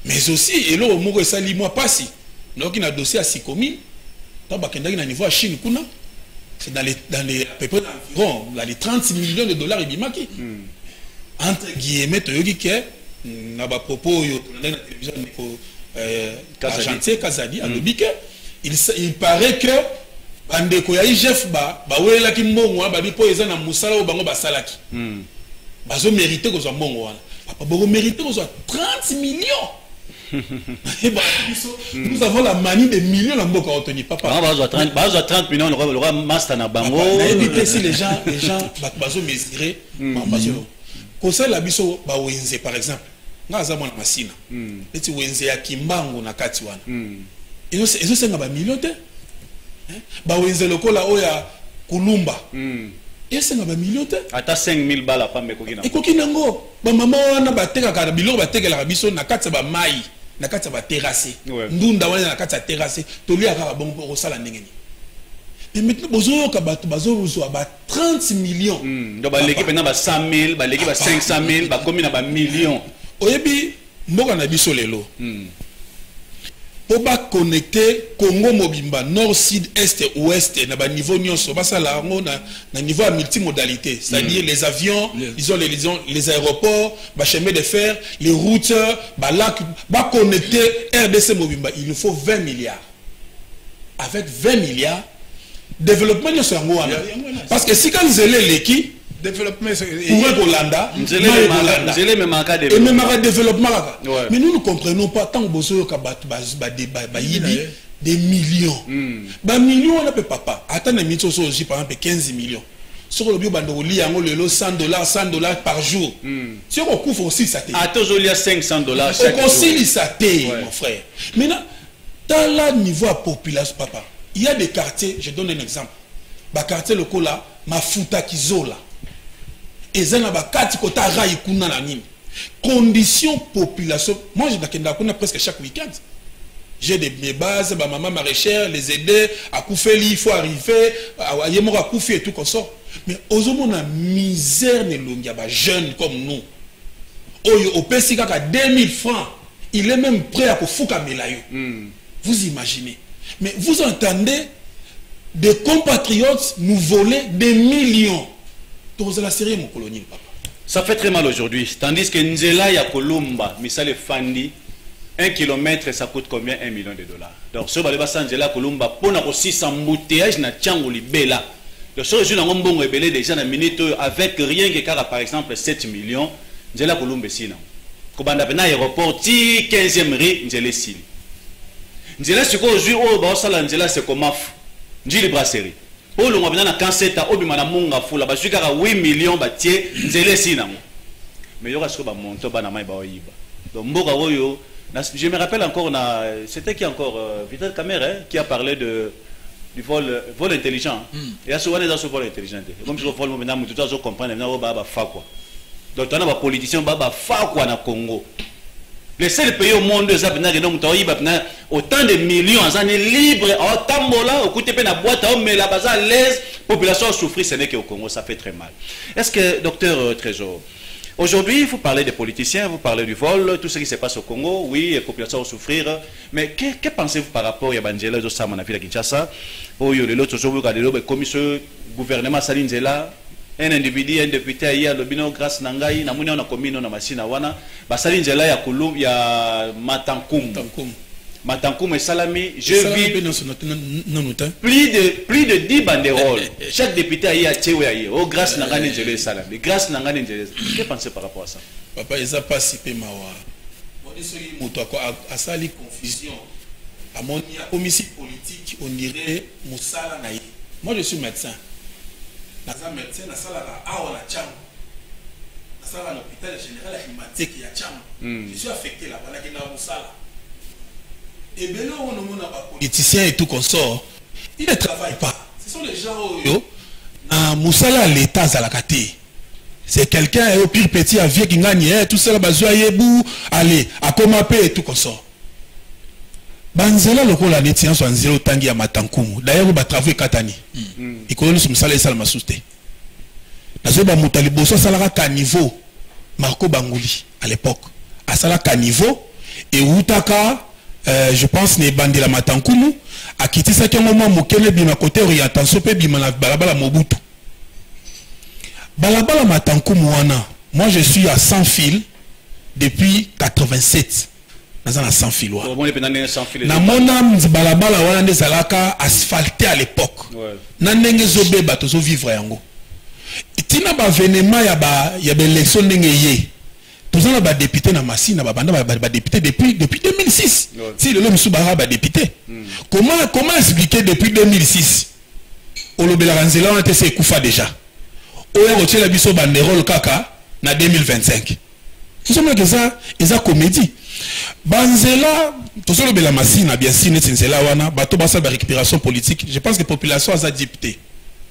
Mais aussi elo moko sali moi pasi. Donc il a dossier à 6 communes. Tant ba kendaki na niveau à Chine kuna. C'est dans les à peu près environ dans les 30 millions de dollars ibimaki. Entre guillemets, tu dis que na ba propos yo na télévision Argenté Kazadi à l'obike il paraît que bandeko ya IGF ba wela ki mbongo ba bipo eza na musala o bango basalaki. Bazo mériter ko zo mbongo wana. Papa boko mériter ko zo 30 millions. Nous avons la manie des millions dans Boka Otoni. Papa. 30 millions, le roi Master na Bango. Si les gens bazo mesurer, conseil la biso ba wenze par exemple. Ngaza mwana masina. Eti wenze ya kimbango na kati wana. Ezo senga ba millions te. Ba wenze lokola oya kulumba. Et c'est un million de ata 5,000 balles à femme kokina. Et kokina ngo ba mama wana bateka ka biloko bateka la biso na kati ba mai na kati ba terrasse. Ndunda wana na kati ya terrasse to lia ka bon ko sala ndenge ni. Et maintenant bozo ka bazo zo ba 30 millions. Donc ba l'équipe na ba 100,000, ba l'équipe ba 500,000, ba komina ba millions. Oyebi mboka na biso lelo. pour connecter Congo Mobimba nord sud est ouest na ba niveau nyonso basala ngo na niveau à multimodalité, c'est-à-dire les avions, les aéroports, ba chemin de fer, les routes, ba lac, ba connecter RDC Mobimba, il nous faut 20 milliards. Avec 20 milliards développement nyonso yango wana. Parce que si quand zélé leki développement pour Hollanda, et même à développement. Mais nous ne comprenons pas tant que vous avez des millions. Des millions, on ne peut pas. Attends, par exemple 15 millions. Sur le bio, $100, 100 par jour. Si on couvre aussi ça. Attends, il y a $500 chaque jour. On concilie ça, mon frère. Maintenant, dans le niveau de population, papa, il y a des quartiers, je donne un exemple. Le quartier local là, Mafuta Kizola. Et ça n'a pas conditions population. Moi, je presque chaque week-end. J'ai mes bases, ma maman maraîchère, les aider à couper, il faut arriver, à couper et tout comme ça. Mais aux hommes, on a misère, il y a des jeunes comme nous. Au PSK, à 2000 francs, il est même prêt à faire Melayo. Vous imaginez. Mais vous entendez des compatriotes nous voler des millions. La série, mon colonel, papa. Ça fait très mal aujourd'hui. Tandis que Nzela ya Kolumba, Misale Fandi, 1 kilomètre, ça coûte combien? $1 million. Donc, ce que Nzela Kolumba, pour nous aussi s'embouteillage na Tchango Libela. Donc, ce que je suis rebellé déjà dans minute avec rien que car par exemple 7 millions, Nzela Kolumba si non. Kobanda pena aéroport, 15e rue, Nzela Sili. Nzela c'est quoi aujourd'hui? Oh, bah, ça Nzela c'est comme Maf. Nzili brasserie. Oh, le mois de Kanseta, Obimana Munga Fula, Basuka 8 millions, Batier, Nzele Sinamo. Mais il y aura ce que monto Banama Baoïba. Donc, Mboga Oyo, je me rappelle encore, c'était qui encore, Vital Caméra, qui a parlé du vol intelligent. Et à ce moment-là, ce vol intelligent. Comme je le vois, maintenant, tout le monde comprend, maintenant, Baba Fakwa. Donc, on a des politiciens, Baba Fakwa na Congo. Les seuls pays au monde, autant de millions d'années libres, autant de au côté de la boîte, mais la base à l'aise, la population a souffert, ce n'est qu'au Congo, ça fait très mal. Est-ce que, docteur Trésor, aujourd'hui, vous parlez des politiciens, vous parlez du vol, tout ce qui se passe au Congo, oui, la population va souffrir, mais que pensez-vous par rapport à Banjela, à Kinshasa, où il y a l'autre jour, comme ce gouvernement Salinzela, un individu, un député, il y a le bino grâce Nangaï, na muni on a commis na masina wana, basali nzela ya Kulum ya Matankum. Matankum et Salami, je vis plus de 10 banderoles. Chaque député a eu à Tchéouaï, oh grâce Nangani Nzele Salami, grâce Nangani Nzele. Que pensez par rapport à ça? Papa, ils n'ont pas si peu mawa. À ça, les confusions. À mon commission politique, on dirait Moussala Naï. Moi, je suis médecin. Je suis médecin, je suis à l'hôpital général climatique, je suis affecté là-bas, là, et bien là, on a des politiciens et tout qu'on sort, ils ne travaillent pas. Ce sont les gens à Moussala, l'État à la Kati. C'est quelqu'un au pire petit à vieux qui gagne, tout ça, allez, à Komapé et tout qu'on sort. Banzela loko la neti yanso anzelo tangi ya Matankumu. D'ailleurs ba travailler katani. Ikoloni sumsala esala masuste. Nazo ba mutali boso salaka ka niveau Marco Bangouli à l'époque. À sala ka niveau et utaka je pense ne bandela Matankumu a quitté ça qui moment mokele bima côté orientation pe bima na balabala Mobutu. Balabala Matankumu wana. Moi je suis à 100 fil depuis 87. Dans sans fil. Na mona balabala wana ndezalaka asphalté à l'époque. Na ndenge zobe bato zo vivre yango. Itina ba venema ya ba élection ndenge yé. Tous on a ba député na Masina ba banda ba député depuis 2006. Si le homme Soubara ba député. Comment expliquer depuis 2006? Olobela Ranzela on était se kufa déjà. Oya rotela biso banderole kaka na 2025. Nous sommes là que ça est comédie. Banzela, tout ça le la machine bien sûr Nzela wana bato basa de récupération politique. Je pense que la population a député.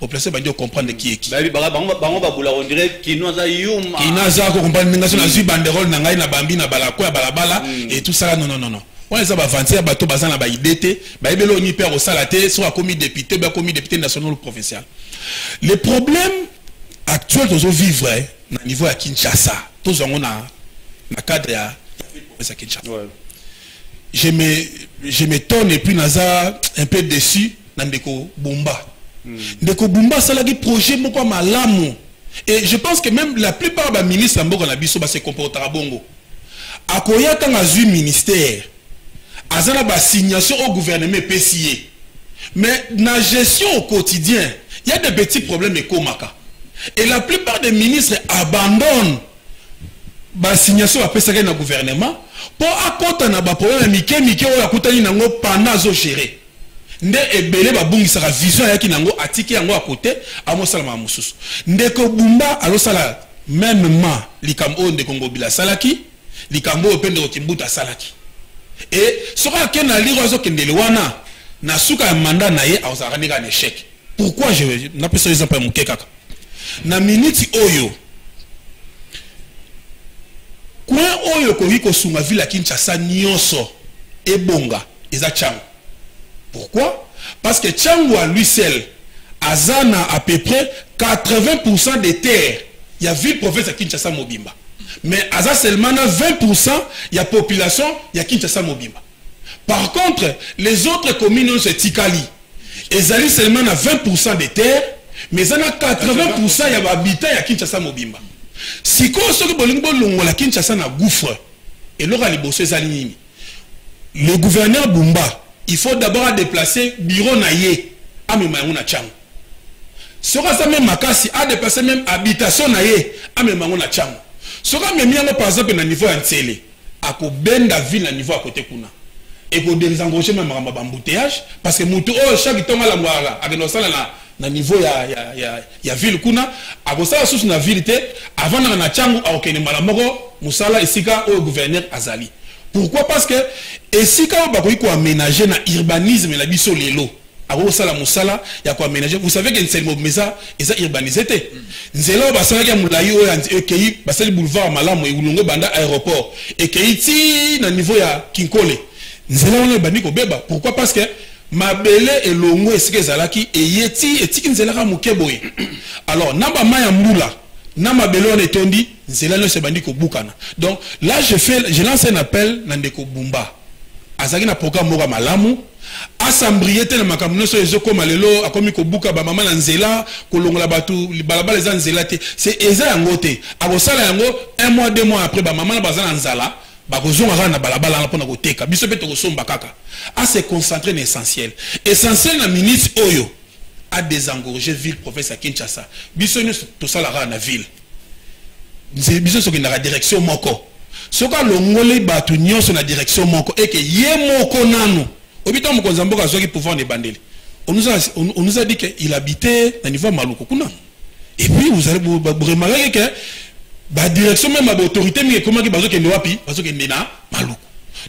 La population va comprendre qui est qui. On dirait qu'il nous a eu qui n'a pas comprendre nation na banderole na ngai na bambi na balako ya balabala et tout ça non. On les a avancer bato basa na ba idée ba ebelo ni père au salaté soit commis député ba commis député national ou provincial. Le problème actuel que nous vivons na niveau à Kinshasa, tous on a cadre à je m'étonne et puis naza un peu déçu Ndeko Bumba. Ndeko Bumba salagi projet moko malamu. Et je pense que même la plupart des ministres en Nabiso se comportent à bongo. Akoya quand azu ministère, azana ba signation au gouvernement PCA. Mais dans la gestion au quotidien, il y a des petits problèmes écomaka. Et la plupart des ministres abandonnent la signation à PCA dans le gouvernement pour accompagner na ba problème mike ou akutani nango pendant zo gérer. Nde ebele ba bungi saka vision yaki nango atiki yango à côté amo salama mususu. Ndeko Bumba alo sala mêmement likambo de Congo bila salaki, likambo opende okimbuta salaki. Et sera ken na liro zo kendele wana na suka mandat na ye azaka nika un échec. Pourquoi je n'a pas exemple mon kaka. Na minute oyo coin oyo ko sunga villa Kinshasa nyonso ebonga eza Tchango. Pourquoi? Parce que Tchango à lui seul azana à peu près 80% des terres. Il y a ville province à Kinshasa Mobimba. Mais aza seulement 20% il y a population il y a Kinshasa Mobimba. Par contre, les autres communes c'est Tikali. Ils allaient seulement à 20% des terres, mais il y a 80% il y a habitants il y a Kinshasa Mobimba. Si quoi ce que bolingbo longo la Kinshasa na gouffre et l'aura les bossés alignés. Le gouverneur Bumba, il faut d'abord déplacer bureau naïe à Memayuna Tchango. Sera ça même makasi a déplacer même habitation naïe à Memayuna Tchango. Sera même bien par exemple na niveau Ntele, à ko benda ville à niveau à côté kuna. Et pour désengager même un embouteillage parce que muto oh chaque temps à la moira avec nos salles na niveau ya ville kuna à ça sous na ville avant na Tchango à okene malamoko musala isika au gouverneur Azali. Pourquoi? Parce que esika bakoyi ko aménager na urbanisme la biso lelo à sala musala ya ko aménager. Vous savez que Nselmo mesa eza urbanisé te nzela basala ya mulayi o ekei basali boulevard malamu e ulongo banda aéroport ekei ti na niveau ya Kinkole. Pourquoi? Parce que mabele et longo esike zalaki et yeti etiki nzela ka mukeboye. Alors namba maya mbula na mabele on etondi nzela no se bandi ko bukana. Donc là je lance un appel na Ndeko Bumba. Azaki na programme moko malamu assemblier te na makambo so ezoko malelo akomi ko buka ba mama na nzela ko longola batu balabala za nzela te. C'est eza yango te. Abosala yango 1 mois 2 mois après ba mama na bazana nzala. Bakozonga na balabala na pona koteka biso pe tokosomba kaka a se concentrer na essentiel na ministre oyo a désengorger ville province à Kinshasa biso ni to sala na ville biso soki na direction moko soka longole batu nyonso na direction moko et que ye moko nanu obita mokonza mboka soki pouvoir ne bandeli on nous a dit que il habitait à niveau Maluku kuna et puis vous allez vous remarquer que la direction même à l'autorité mais comment que bazo kende wapi bazo kende na Maluku.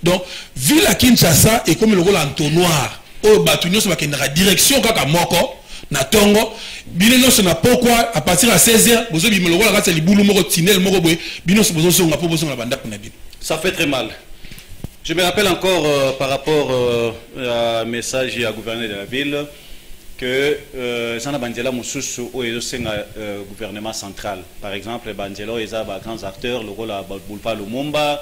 Donc ville à Kinshasa est comme le rôle entonnoir au batunyo so bakende la direction kaka moko na tongo bino so na pourquoi à partir à 16h bozo bi meloko la kata libulu moko tinel moko boy bino so bozo songa po bozo na banda na bino. Ça fait très mal. Je me rappelle encore par rapport à message à gouverneur de la ville que Sana Bandela Moussousou ou le gouvernement central. Par exemple, Bandela ils ont des grands acteurs, le rôle à Boulpa Lumumba,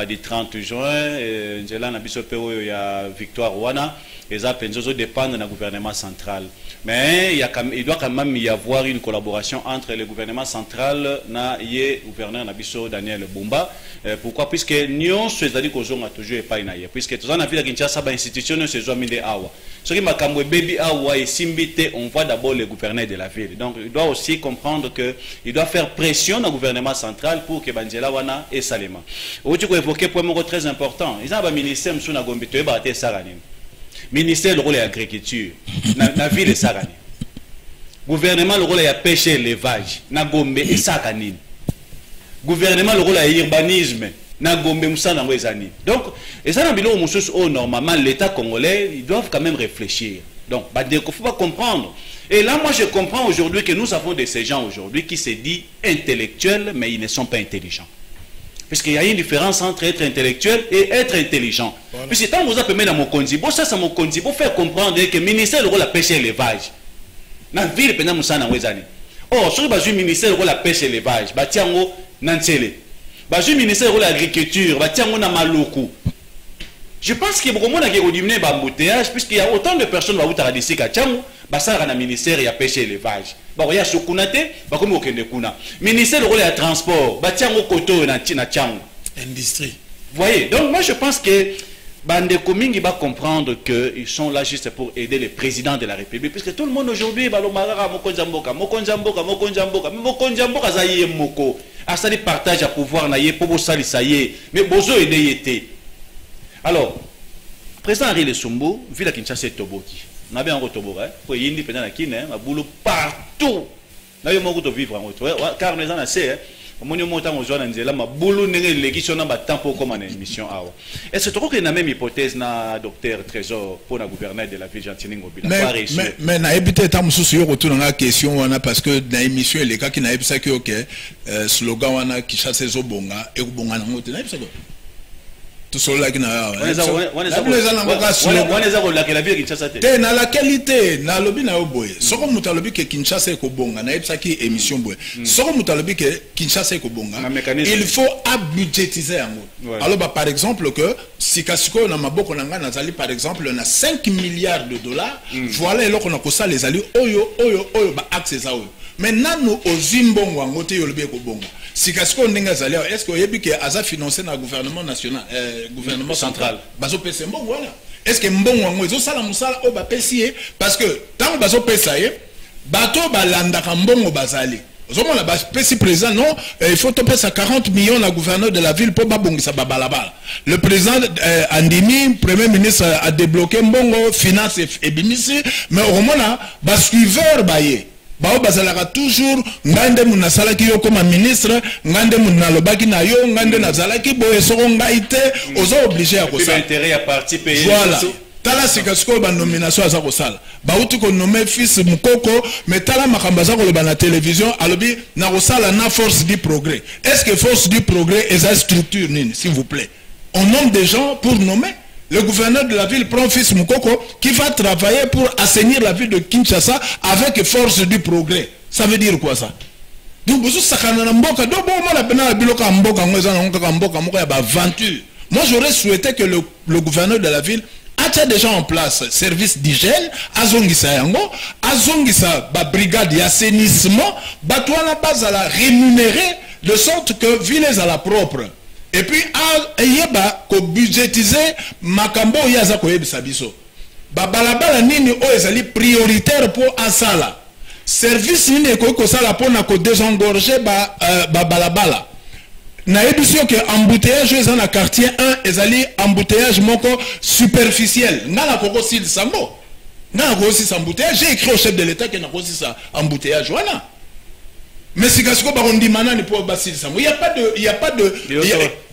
du 30 juin, Njela Nabisopeo, il y a Victoire Ouana, ils ont dépendre du gouvernement central. Mais il doit quand même y avoir une collaboration entre le gouvernement central et le gouverneur Nabiso Daniel Bumba. Pourquoi? Puisque nous, c'est-à-dire qu'on a toujours pas une ailleurs. Puisque tout ça, on a vu que Kinshasa, l'institution, c'est Zoamine de Awa. Ce qui m'a camoué baby Awa et Simbité, on voit d'abord le gouverneur de la ville. Donc, il doit aussi comprendre qu'il doit faire pression au gouvernement central pour que Banjela Wana et Salema. Aujourd'hui, vous évoquez un point très important. Ils ont un ministère, M. Nagombito, et Bate Sarani. Ministère, le rôle de l'agriculture. La ville est Sarani. Gouvernement, le rôle de la pêche et l'élevage. Nagombe et Sarani. Gouvernement, le rôle de l'urbanisme. Nagombe Moussana Wezani. Donc, et ça, normalement, l'État congolais, ils doivent quand même réfléchir. Donc, il ne faut pas comprendre. Et là, moi, je comprends aujourd'hui que nous avons de ces gens aujourd'hui qui se disent intellectuels, mais ils ne sont pas intelligents. Puisqu'il y a une différence entre être intellectuel et être intelligent. Voilà. Puisque quand vous appelez dans mon condibo, ça c'est mon condibo, faire comprendre que le ministère de la pêche et l'élevage. Dans la ville, pendant Moussana Wezani. Or, sur le ministère de la pêche et l'élevage, Batiango Nansele. Le ministère de l'agriculture, Batiango na Maluku. Je pense que beaucoup de gens ont diminué l'embouteillage, puisqu'il y a autant de personnes qui ont dit que le ministère a pêché l'élevage. Il y a Sokunate, comme au Kendekuna. Le ministère de transport, il y a un industrie. Vous voyez, donc moi je pense que Bande Komingi va comprendre qu'ils sont là juste pour aider le président de la République. Puisque tout le monde aujourd'hui, Mokonjamboka, Zaye Moko, Asali partage à pouvoir, Pobo Sali Saye, mais Bozo est. Alors, président Ariel Sumbu, vu la Kinshasa et Toboki, on a bien un Tobo, pour y aller pendant la Kine, un boulot partout. On a eu mon de vivre en route, car les gens assez, mon montant aux gens en ma boulot n'est l'élection n'a pas temps pour comme une émission. Et c'est trop qu'il y a la même hypothèse, na docteur Trésor, pour la gouverneure de la ville Gentilini. Mais na habité tant soucieux retour dans la question, parce que dans l'émission, les cas qui n'a pas ça que ok, slogan wana Kinshasa Zobonga et Bonga n'a pas ça. Tout cela qui n'a pas la qualité na lobi na oboye soko mutalobi ke Kinshasa ko bonga na epsa ki émission boye soko mutalobi ke Kinshasa ko bonga il faut abudgétiser yango alors par exemple que sikasiko na maboko na nga nazali par exemple na 5 milliards de dollars voilà eloko na kosa les ali oyo ba accès ça oyo maintenant nous aux zimbongo ngote yolobi ko bonga sikasiko ndinga zali est-ce que yebi ke aza financé na gouvernement national gouvernement central bazo pese mbongo voilà est-ce que mbongo wango ezo sala musala o ba pesier parce que tant bazo pesa ye bato balanda ka mbongo bazali ozomona ba pesi président non il faut toper ça 40 millions la gouverneur de la ville pour babongisa babalabala le président Andimi premier ministre a débloqué mbongo finance et bimisi mais omona ba suiveur baye bao bazalaka toujours ngande munasalaki yo comme ministre ngande munalobaki na yo ngande nazalaki boye soko ngaite ozo obligé à kosa intérêt à participer voilà tala sikasiko ba nomination aza kosala bauti ko nommer fils mukoko mais tala makamba za ko na télévision alobi na kosala na force du progrès est-ce que force du progrès est une structure nini s'il vous plaît on nomme des gens pour nommer. Le gouverneur de la ville prend fils Moukoko qui va travailler pour assainir la ville de Kinshasa avec force du progrès. Ça veut dire quoi ça? Donc, moi j'aurais souhaité que le gouverneur de la ville ait déjà en place service d'hygiène, azongisa yango, azongisa ba brigade d'assainissement, batouana base à la rémunérer de sorte que ville est à la propre. Et puis, ayeba ko budgétiser makambo yaza ko yebisa biso. Ba balabala nini o ezali prioritaire pour asala. Service nini ko sala pona ko désengorger ba balabala. Na yebisio que embouteillage eza na quartier 1 ezali embouteillage moko superficiel. Ngala koko sil sambo. Ngala ko si embouteillage, j'ai écrit au chef de l'État que na ko si ça embouteillage wana. Mais si Gasco Barondi Manani pour Basile Samo, il n'y a pas de.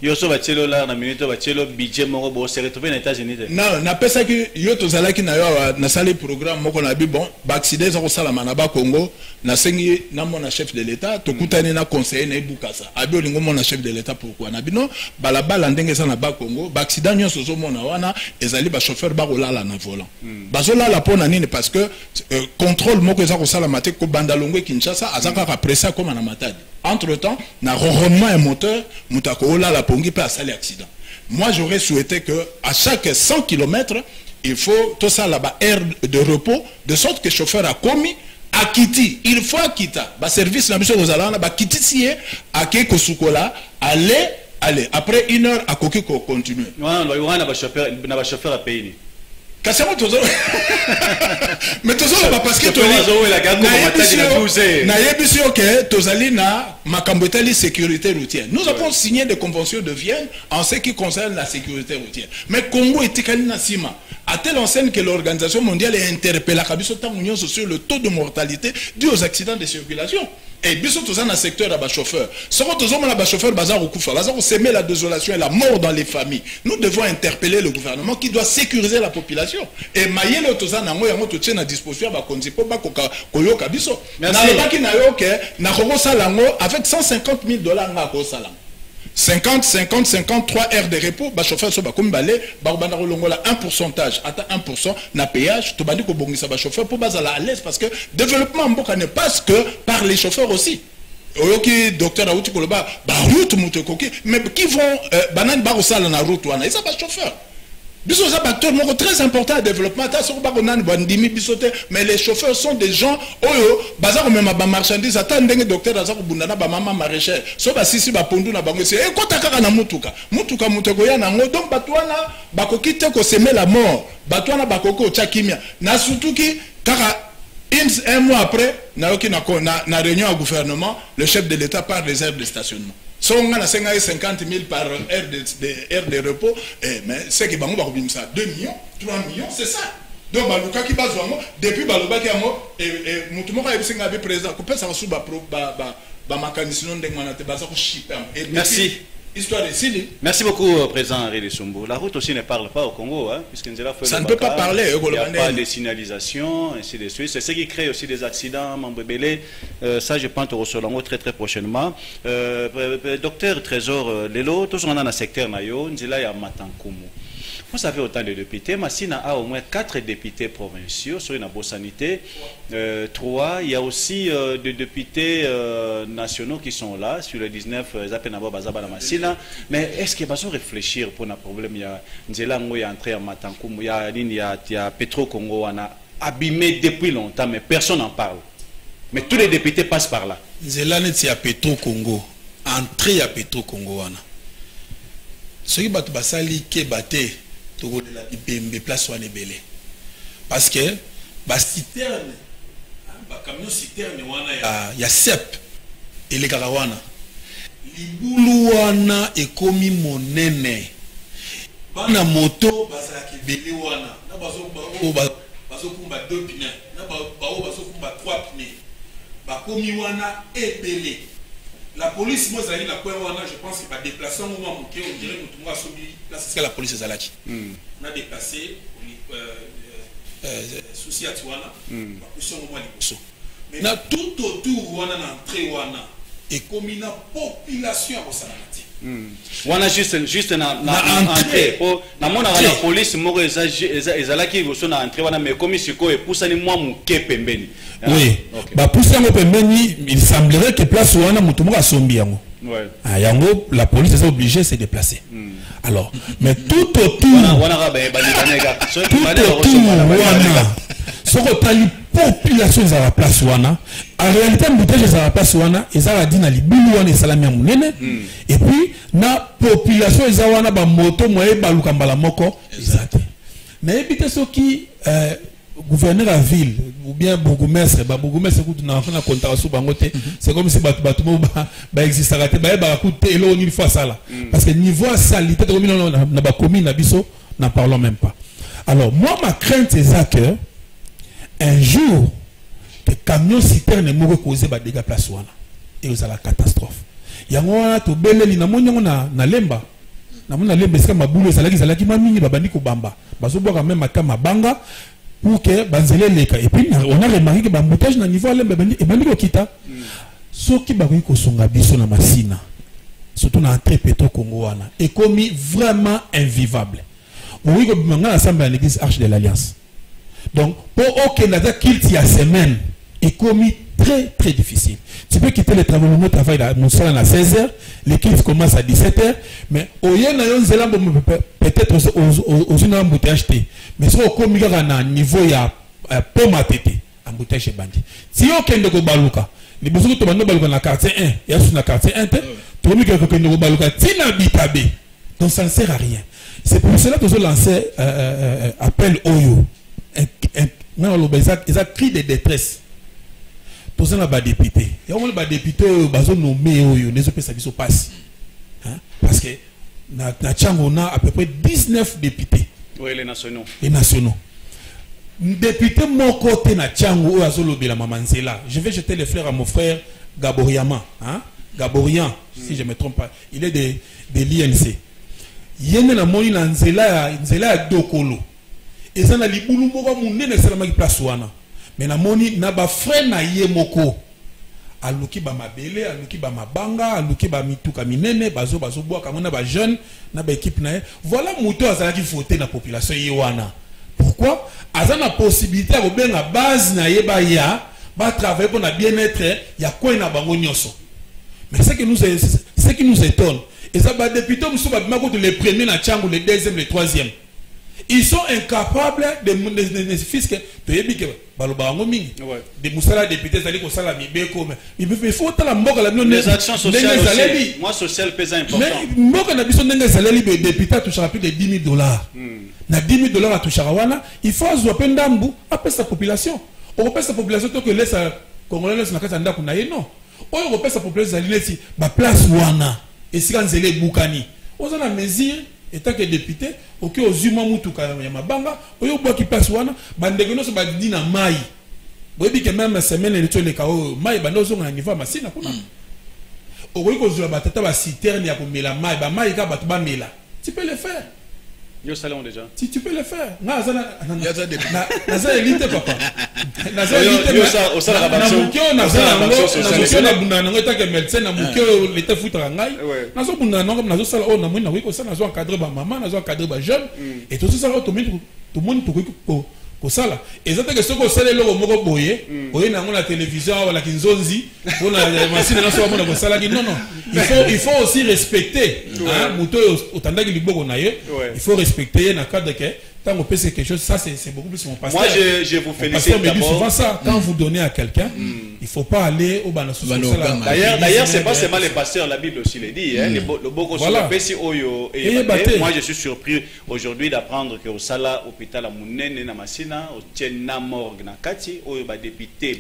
Yoso Bachelo là, na minute Bachelo, budget Morobo, s'est retrouvé aux États-Unis. Non, n'a pas ça que Yoto Zalaki n'a salé programme, moi qu'on a dit bon, Baxide, Zarosala Manaba Congo, n'a saigné, n'a mon chef de l'État, Tokutane n'a conseillé, n'a Boukassa. Abio Lingo, mon chef de l'État, pourquoi? N'a non, Balaba Landengesa n'a pas Congo, Baxida Nyon Sozo Monawana, et Zali chauffeur Barola la volant. Bazola la ponanine parce que contrôle Moko Zarosala Mate, Bandalongo Kinshasa, Azaka après ça comme en amatade. Entre-temps, na ronronnement un moteur, Moutakola la pongi peut à accident. Moi, j'aurais souhaité que à chaque 100 km, il faut tout ça là-bas, air de repos, de sorte que le chauffeur a commis à Kiti. Il faut à Kita. Bah, service la mission aux Alana, bah, Kiti si à Keko Sukola, allez. Après 1 heure, à Kokiko continuer. Non, il y a un chauffeur à payer. Mais parce que sécurité routière. Nous avons signé des conventions de Vienne en ce qui concerne la sécurité routière. Mais Congo est à telle enseigne que l'Organisation mondiale est interpellée sur le taux de mortalité dû aux accidents de circulation. Et bien sûr, dans le secteur de chauffeur. Ce chauffeur semer la désolation et la mort dans les familles. Nous devons interpeller le gouvernement qui doit sécuriser la population. Et maïele toza nango yango to tient à disposition ba konzipo ba koyoka biso. Na lebaki na yo ke na koko salango avec $150,000 nga ko salango. 53 heures de repos, ba chauffeur so ba kombale ba banda longola 1% ata 1% na péage to bandi ko bongisa ba chauffeur pour bazala à l'aise parce que développement mboka ne passe que par les chauffeurs aussi. Oyoki docteur Aouti Koloba ba route mutekoki mais qui vont banan ba osala na route wana, ça ba chauffeur. Biso ça acteur très important à développement. Mais les chauffeurs sont des gens oyo bazar même ba marchandise attendent des docteur azako bundana ba mama maraîchère. So ba sisi ba pondu na bango c'est ekota kaka na mutuka. Mutuka mutego ya nango donc batwana bakokite ko semer la mort. Batwana bakoko tchakimia. Na surtout ki kaka un mois après na réunion au gouvernement, le chef de l'État parle des aires de stationnement. Si on a 50 000 par heure de repos, mais c'est que bango bakobim ça 2 millions, 3 millions, c'est ça. Donc baluka ki bazwango depuis baloba ki yango et mutu moko yebisinga bi président ko pesa su ba makanisi non ndengwana te baza ko shipper. Merci. Histoire ici. Merci beaucoup, Président Henri Lissumbo. La route aussi ne parle pas au Congo, hein, puisque nous avons fait ça ne peut pas parler. Il n'y a pas de signalisation, ainsi de suite. C'est ce qui crée aussi des accidents, Mambébélé. Ça, je pense au Solongo très prochainement. Docteur Trésor Lelo, tous on a dans le secteur Nayo, nous avons Matankumu. Vous savez autant de députés, Massina a au moins 4 députés provinciaux sur une sanité. 3, il y a aussi des députés nationaux qui sont là, sur les 19, Massina. Mais est-ce qu'il va se réfléchir pour un problème? Il y a Nzelango, il y a entré en Matankoum, il y a Petro Congo, on a abîmé depuis longtemps, mais personne n'en parle. Mais tous les députés passent par là. Nzelango, il y a Petro Congo, entré à Petro Congo. Ce qui va se passer, de place parce que ba citerne ba camion citerne wana ya sep et les karawana libulu wana ekomi monene bana moto bazaki beli wana na bazo kumba 2 pneus na bazo kumba 3 pneus bakomi wana ebele. La police, moi, je pense qu'il va déplacer un moment, on dirait que tout le monde a soumis, là, c'est ce que la police a dit. On a déplacé, souci à Tuana, on a poussé un moment à maintenant, tout autour, on a entré, et comme une population à Osanamati. On a juste une entrée. La police, moi, ils ont entré, mais comme ils ont poussé moi, mon kepembeni. Oui, bah pour ça, il semblerait que place où on a moutoumou à Sombiango. La police est obligée de se déplacer. Alors, mais tout autour, ce que la population est à la place wana, en réalité, les à la place wana, ils ont dit na libulu wana salami munene, et puis na population ils ont ba moto moye balukambala moko, ils ont dit. Mais évitez ce qui gouverneur à ville ou bien bourgmestre c'est comme si existe une fois ça là parce que niveau salité n'en parlons même pas. Alors moi ma crainte c'est que un jour que camion citerne mourrait causer des dégâts place et vous avez la catastrophe. Il y a un to beleli na monyo na lemba na mona lemba c'est ma boule zalaki mamini babandi ko bamba bazo boka même makama banga pour que banzele leka et puis on a remarqué que bamboutage na niveau lemba et bandi ko kita soki bakoki ko songa biso na masina surtout na entrée Petro Congo wana et commis vraiment invivable. Oui ko bimanga ensemble à l'église Arche de l'Alliance. Donc pour aucun data qu'il y a semaine est commis très difficile. Tu peux quitter le travail, le travail à 16h, l'équipe commence à 17h, mais au peut-être aux une embouteillage. Mais si on commis à un niveau, il y a pomme à tété, embouteillage bandit. Si on a un baluka, les besoins de baluka dans la quartier 1, il y a sur la quartier 1, tu as mis quelqu'un baluka, tu n'habites. Donc ça ne sert à rien. C'est pour cela que je lancé appel Oyo. Ils ont cri de détresse. Pour ça, on a des députés. Et on a des députés qui sont nommés les OPS qui se passent. Parce que on a à peu près 19 députés. Oui, les nationaux. Les nationaux. Député mon côté na Tchango la Mamanzela. Je vais jeter les fleurs à mon frère Gaboriama. Gaborian, si je ne me trompe pas. Il est de l'INC. Il y a un Nzela Dokolo. Et ça na libulu moko munene salama ki place wana. Mais na moni na ba frère na ye moko. Aluki ba mabele, aluki ba mabanga, aluki ba mituka minene, bazo boa kamona ba jeune na ba équipe na ye. Voilà muto azala ki voter na population ye wana. Pourquoi? Azana possibilité ko benga base na ye ba ya, ba travailler pour na bien-être ya ko na bango nyoso. Mais ce qui nous étonne, et ça ba député muso ba bimako les premiers na Tchango, les deuxième, les troisième. Ils sont incapables de fisc de Moussala député Zali ko sala mibeko mais faut la mboka la les actions sociales aussi moi social pèse important mais mboka na biso ndenge zaleli député touchera plus de $10,000 na $10,000 à touchera wana il faut azwa ndambu après sa population on repère sa population tant que laisse congolais laisse na kata ndako na ye non on repère sa population zali lesi ba place wana et si kanzele bukani on a la mesure étant que député ok ozuma mutuka ya mabanga oyo bwa ki place wana bandeko no so ba dina mai boyebi que même semaine le tole kao mai bando zo na niveau masina kuna okoyi ko zula batata ba citerne ya komela mai ba mai ka batu ba mela tu peux le faire yo salon déjà si tu peux le faire na za élite papa na za élite au sala rabatio na bunda na ngota ke médecin na mukio l'état futra ngai na zo bunda na ngom na zo sala o na mwina wiko sana zo encadrer ba maman na zo encadrer ba jeune et tout ça tout le monde ko sala ezata ke soko sala loko moko boye oye na ngona télévision wala kinzonzi ona machine na so mona ko sala ki non il faut aussi respecter hein muto otandaki liboko na ye il faut respecter na cadre que tant on peut c'est quelque chose ça c'est beaucoup plus mon pasteur. Moi je vous félicite d'abord. Souvent ça quand vous donnez à quelqu'un il faut pas aller au banasu. D'ailleurs c'est pas seulement les pasteurs, la Bible aussi le dit hein, le boko sur le pesi oyo et moi je suis surpris aujourd'hui d'apprendre que au sala hôpital à Munene na Masina au Tiena morgue na Kati oyo ba député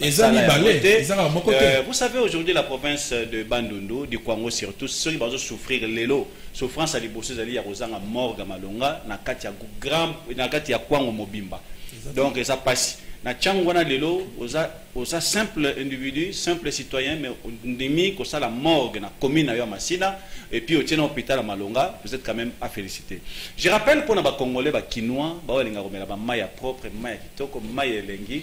vous savez aujourd'hui la province de Bandundu du Kwango surtout ceux qui vont souffrir l'élo souffrance à liboso zali ya rozanga morgue malonga na Kati ya grand na Kati ya Kwango mobimba donc ça passe na changwana lelo oza simple individu simple citoyen mais ndimi ko ça la morgue na commune ya Masina et puis au tien hôpital à Malonga vous êtes quand même à féliciter. Je rappelle pour na ba congolais ba kinois ba walinga komela ba maya propre maya kitoko maya elengi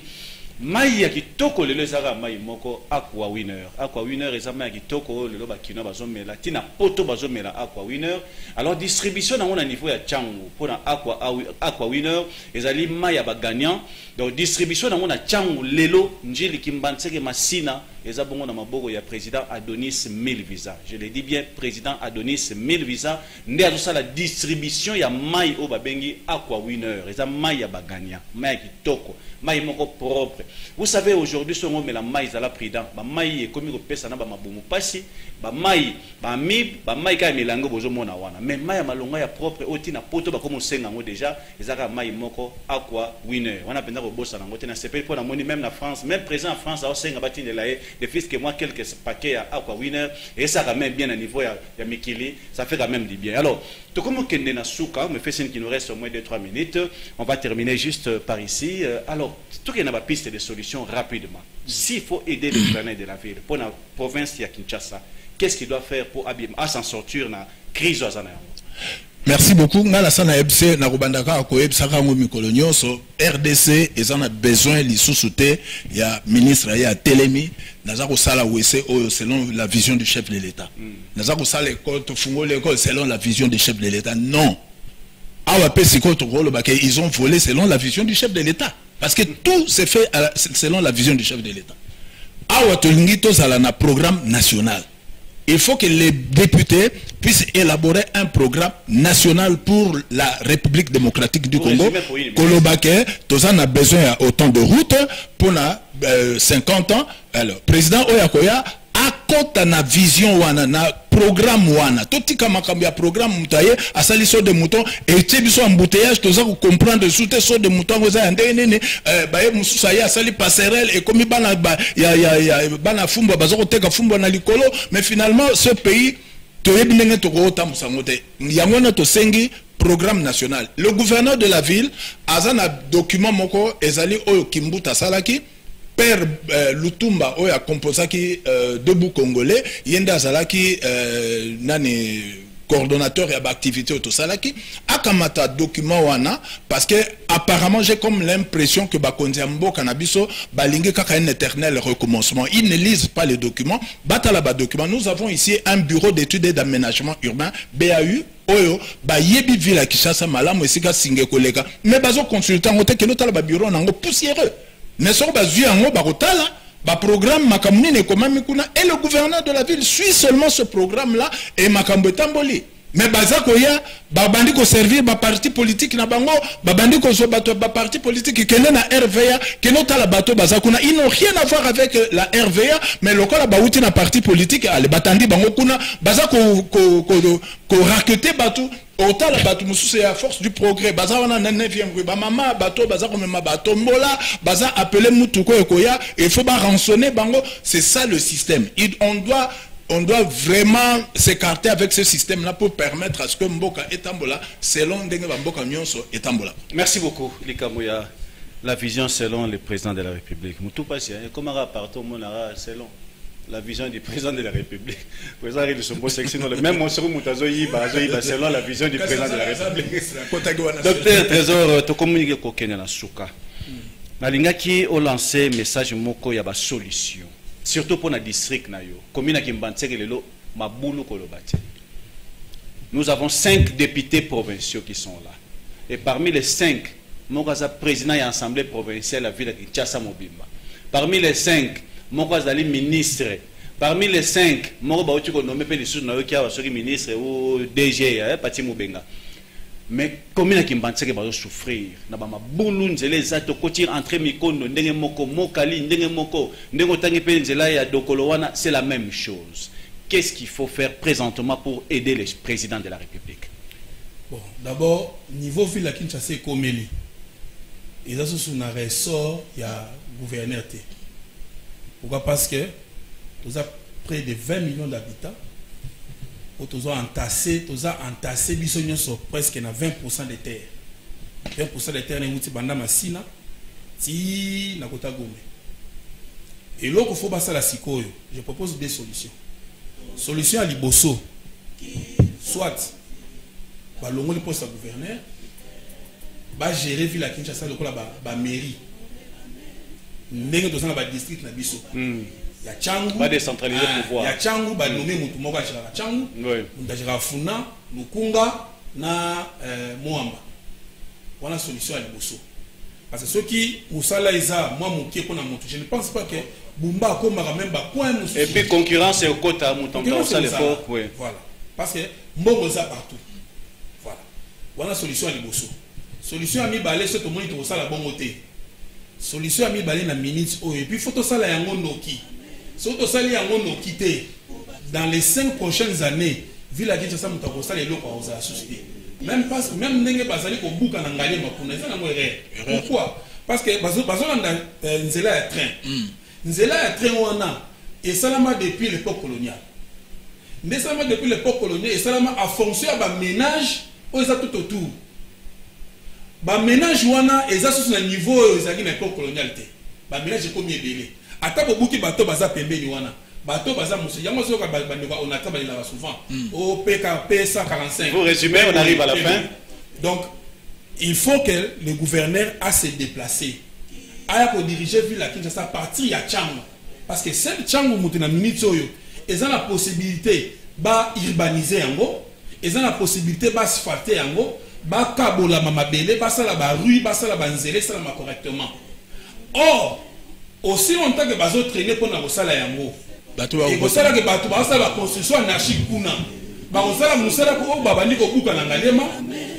mai ya kitoko lelo ezaka mai moko aqua winner eza mai ya kitoko lelo bakino bazomela tina poto bazomela aqua winner alors distribution na ngona niveau ya changu pona aqua winner ezali mai ya baganyant donc distribution na ngona changu lelo njili kimbanseke masina eza bongo na maboko ya président Adonis Milvisa je le dis bien président Adonis Milvisa nde azosala distribution ya mai o babengi aqua winner eza mai ya baganyant mai ya kitoko mai moko propre. Vous savez aujourd'hui ce moment la mai za la prudent ba mai e komi ko pesa na ba mabumu pasi ba mai ba mib ba mai ka milango bozo mona wana mais mai ya malonga ya propre oti na poto ba komo senga ngo déjà ezaka mai moko aqua winner wana penda ko bossa na ngote na CP pour na moni même na France même présent en France a senga batine la de fils que moi quelques paquets ya aqua winner et ça quand même bien à niveau ya Mikili ça fait quand même du bien. Alors tout comme kende na souka me fait signe qu'il nous reste au moins 2-3 minutes on va terminer juste par ici alors tout qu'il y a une piste de solution rapidement. S'il faut aider les gouverneurs de la ville, pour la province de Kinshasa, qu'est-ce qu'il doit faire pour s'en sortir de la crise? Merci beaucoup. Nga la sana ebse na kubandaka ko ebsaka ngo mikolo nyonso RDC ezana besoin lisusuté ya ministre ya Telemi naza ko sala wese oyo selon la vision du chef de l'État. Naza ko sala école to fungo l'école selon la vision du chef de l'État. Non. Ils ont volé selon la vision du chef de l'État. Parce que tout s'est fait selon la vision du chef de l'État. Un programme national. Il faut que les députés puissent élaborer un programme national pour la République démocratique du Congo. Kolobake, Tozan a besoin autant de routes pour 50 ans. Alors, président Oyakoya a na vision wana na programme wana totika makambo ya programme mutaye asali so de mouton et tibiso embouteillage toza ko comprendre soute so de mouton ngoza ndene baye mususa ya asali passerelle et comme bana ya bana fumba bazoko teka fumba na likolo mais finalement ce pays toyebi ndenge toko tamusa ngote yango na to sengi programme national. Le gouverneur de la ville azana document moko ezali oyo Kimbuta salaki Père Lutumba oya composaki debout congolais yenda zalaki nani coordonnateur et activité au salaki akamata document wana parce que apparemment j'ai comme l'impression que bakondiambo kanabiso balingue kaka un éternel recommencement. Ils ne lisent pas les documents batala ba document. Nous avons ici un bureau d'études et d'aménagement urbain BAU oyo ba yebi villa Kinshasa malamu esika singe koleka mais bazo consultant ngote ke lotala ba bureau nango poussiéreux. Mais sur programme et le gouverneur de la ville suit seulement ce programme là et Makambetamboli. mais bazako ya babandi ko servir ba parti politique na bango babandi ko so bato ba parti politique kene na RVA kene tala bato bazako na ils n'ont rien à voir avec la RVA mais lokola bauti na parti politique ale batandi bango kuna bazako ko raqueter bato autant la bato mususu à force du progrès baza wana na 9e rue ba mama bato bazako mema bato mbola baza appeler mutuko ekoya il faut ba rançonner bango c'est ça le système on doit vraiment s'écarter avec ce système-là pour permettre à ce que Mboka Etambola, selon Mboka Nyonso Etambola. Merci beaucoup, Lika Mouya. La vision selon le président de la République. Moutou Passia, comment rapportons Monara selon la vision du président de la République. Même mon seul Moutazo Yiba, selon la vision du président de la République. Docteur Trésor, tu communiques Kokene na Souka. Nalingaki au lancé message Moko Yaba solution. Surtout pour le district nayo, commune nous avons 5 députés provinciaux qui sont là. Et parmi les 5, Mokaza président de l'Assemblée provinciale de la ville de Kinshasa Mobimba. Parmi les 5, Mokaza ministre. Parmi les 5, Mokaza nommé ministre ou DG, Pati Moubenga. Mais combien qui m'bantseke va souffrir na ba mabulu nzela ezato kotir entre mikono ndenge moko mokali ndenge moko ndenge tangi pe nzela ya dokolo wana c'est la même chose. Qu'est-ce qu'il faut faire présentement pour aider le président de la République? Bon, d'abord niveau ville à Kinshasa komeli. Et ça sous un ressort il y a gouverneur T. Pourquoi? Parce que nous avons près de 20 millions d'habitants. Nous avons entassé presque 20% des terres. 20% des terres sont banda masina ti na kota gome. Et là il faut passer la sikoyo. Je propose deux solutions. Solution à liboso. Soit ba longo le poste à gouverneur ba gérer ville à Kinshasa lokola ba mairie. Ndenge tozana ba district na biso. Il y a Tchangou, pas décentraliser le pouvoir. Il y a Tchangou, bah nommé Moutumoka Chirara Tchangou, Mundajira Funa, Mukunga, na Moamba. Voilà la solution à l'Iboso. Parce que ceux qui, Moussala Isa, moi mon pied qu'on a monté, je ne pense pas que Bumba Komara même ba point Moussou. Et puis concurrence et au quota Moutonga ça l'effort. Voilà. Parce que Mbogoza partout. Voilà. Voilà la solution à l'Iboso. Solution à Mibalé, c'est au moins il faut la bonne côté. Solution à Mibalé na minute et puis photo ça la yango noki. Surtout ça, dans les 5 prochaines années, ville à Kinshasa, nous avons ça les locaux à susciter. Même parce que même n'engagez pas aller au bout quand on gagne ma pourquoi? Parce que Nzela est train. Nzela est train on a et ça l'a depuis l'époque coloniale. Mais ça l'a depuis l'époque coloniale et ça l'a a fonctionné à ménage aux tout autour. Ba ménage wana et ça sur le niveau aux à l'époque coloniale. Ba ménage est combien belé. Atabo buki bato baza pembeni wana bato baza musu yango soka bandeko on ataba la souvent au PKP 145. Vous résumez, on arrive à la fin. Donc il faut que le gouverneur a se déplacer aya ko diriger ville à Kinshasa partir ya Tchangou parce que c'est Tchangou mutuna minute oyo ils ont la possibilité ba urbaniser yango ils ont la possibilité ba asphalter yango ba kabola mamabele ba sala ba rue ba sala ba nzele sala correctement. Or aussi longtemps que bazo traîner pour na sala yango et ko sala que bato ba sala construction anarchique kuna ba ko sala musala ko babandi ko buka na ngalema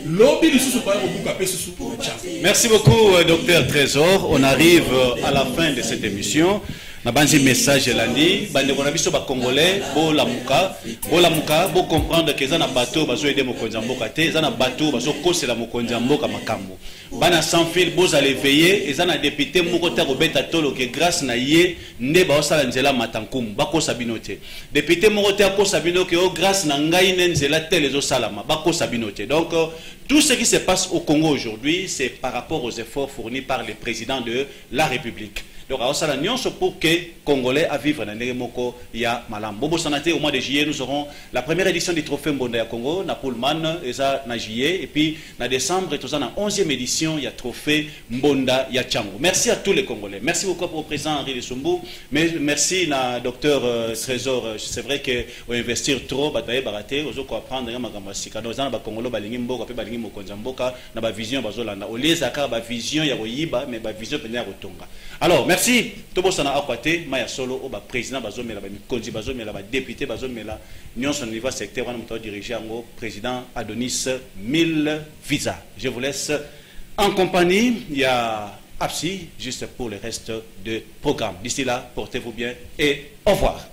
lobby lisusu pa ko buka pe susu ko cha. Merci beaucoup docteur Trésor. On arrive à la fin de cette émission. Na banzi message landi bande ko na biso ba congolais bo lamuka bo comprendre que za na bateau bazo aider mokonzi mboka te za na bateau bazo kosela mokonzi mboka makambo bana sans fil bo aller veiller et za na député moko ta ko beta tolo que grâce na ye nde ba osala nzela matankum ba ko sabinote député moko ta ko sabino que grâce na ngai nzela tel ezo salama ba ko sabinote. Donc tout ce qui se passe au Congo aujourd'hui c'est par rapport aux efforts fournis par le président de la République. Donc, pour que les Congolais à vivre dans les moko ya malam. Bobo Sanate, au mois de juillet, nous aurons la première édition du Trophée Mbonda ya Congo, na Pullman, et ça, na juillet, et puis, na décembre, tout ça, na 11e édition, il y a Trophée Mbonda ya Tchangou. Merci à tous les Congolais. Merci beaucoup au président Henri Lissumbu. Mais merci, na docteur Trésor. C'est vrai qu'on investir trop, bataille baraté, aux autres apprendre, ma gambasika. Donc, on a Congolo, balingi mboka, puis balingi mokonzamboka, na ba vision, bazolanda. Au lieu de ba vision, ya royiba, mais ba vision, penya rotonga. Alors, merci. Merci. Tobosana akwate maya solo oba président bazomela ba mikonzi bazomela ba député bazomela nion son niveau secteur wana moto diriger ngo président Adonis 1000 visa. Je vous laisse en compagnie, il y a Absi juste pour le reste du programme. D'ici là, portez-vous bien et au revoir.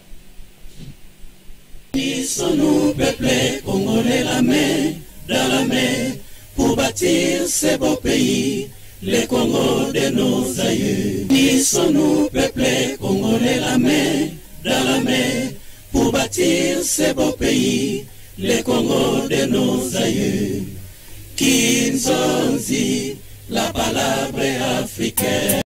Unissons-nous, peuple congolais, la main dans la main pour bâtir ce beau pays, le Congo de nos aïeux. Unissons-nous, peuple congolais, la main dans la main pour bâtir ce beau pays, le Congo de nos aïeux. Kinzonzi, la palabre africaine.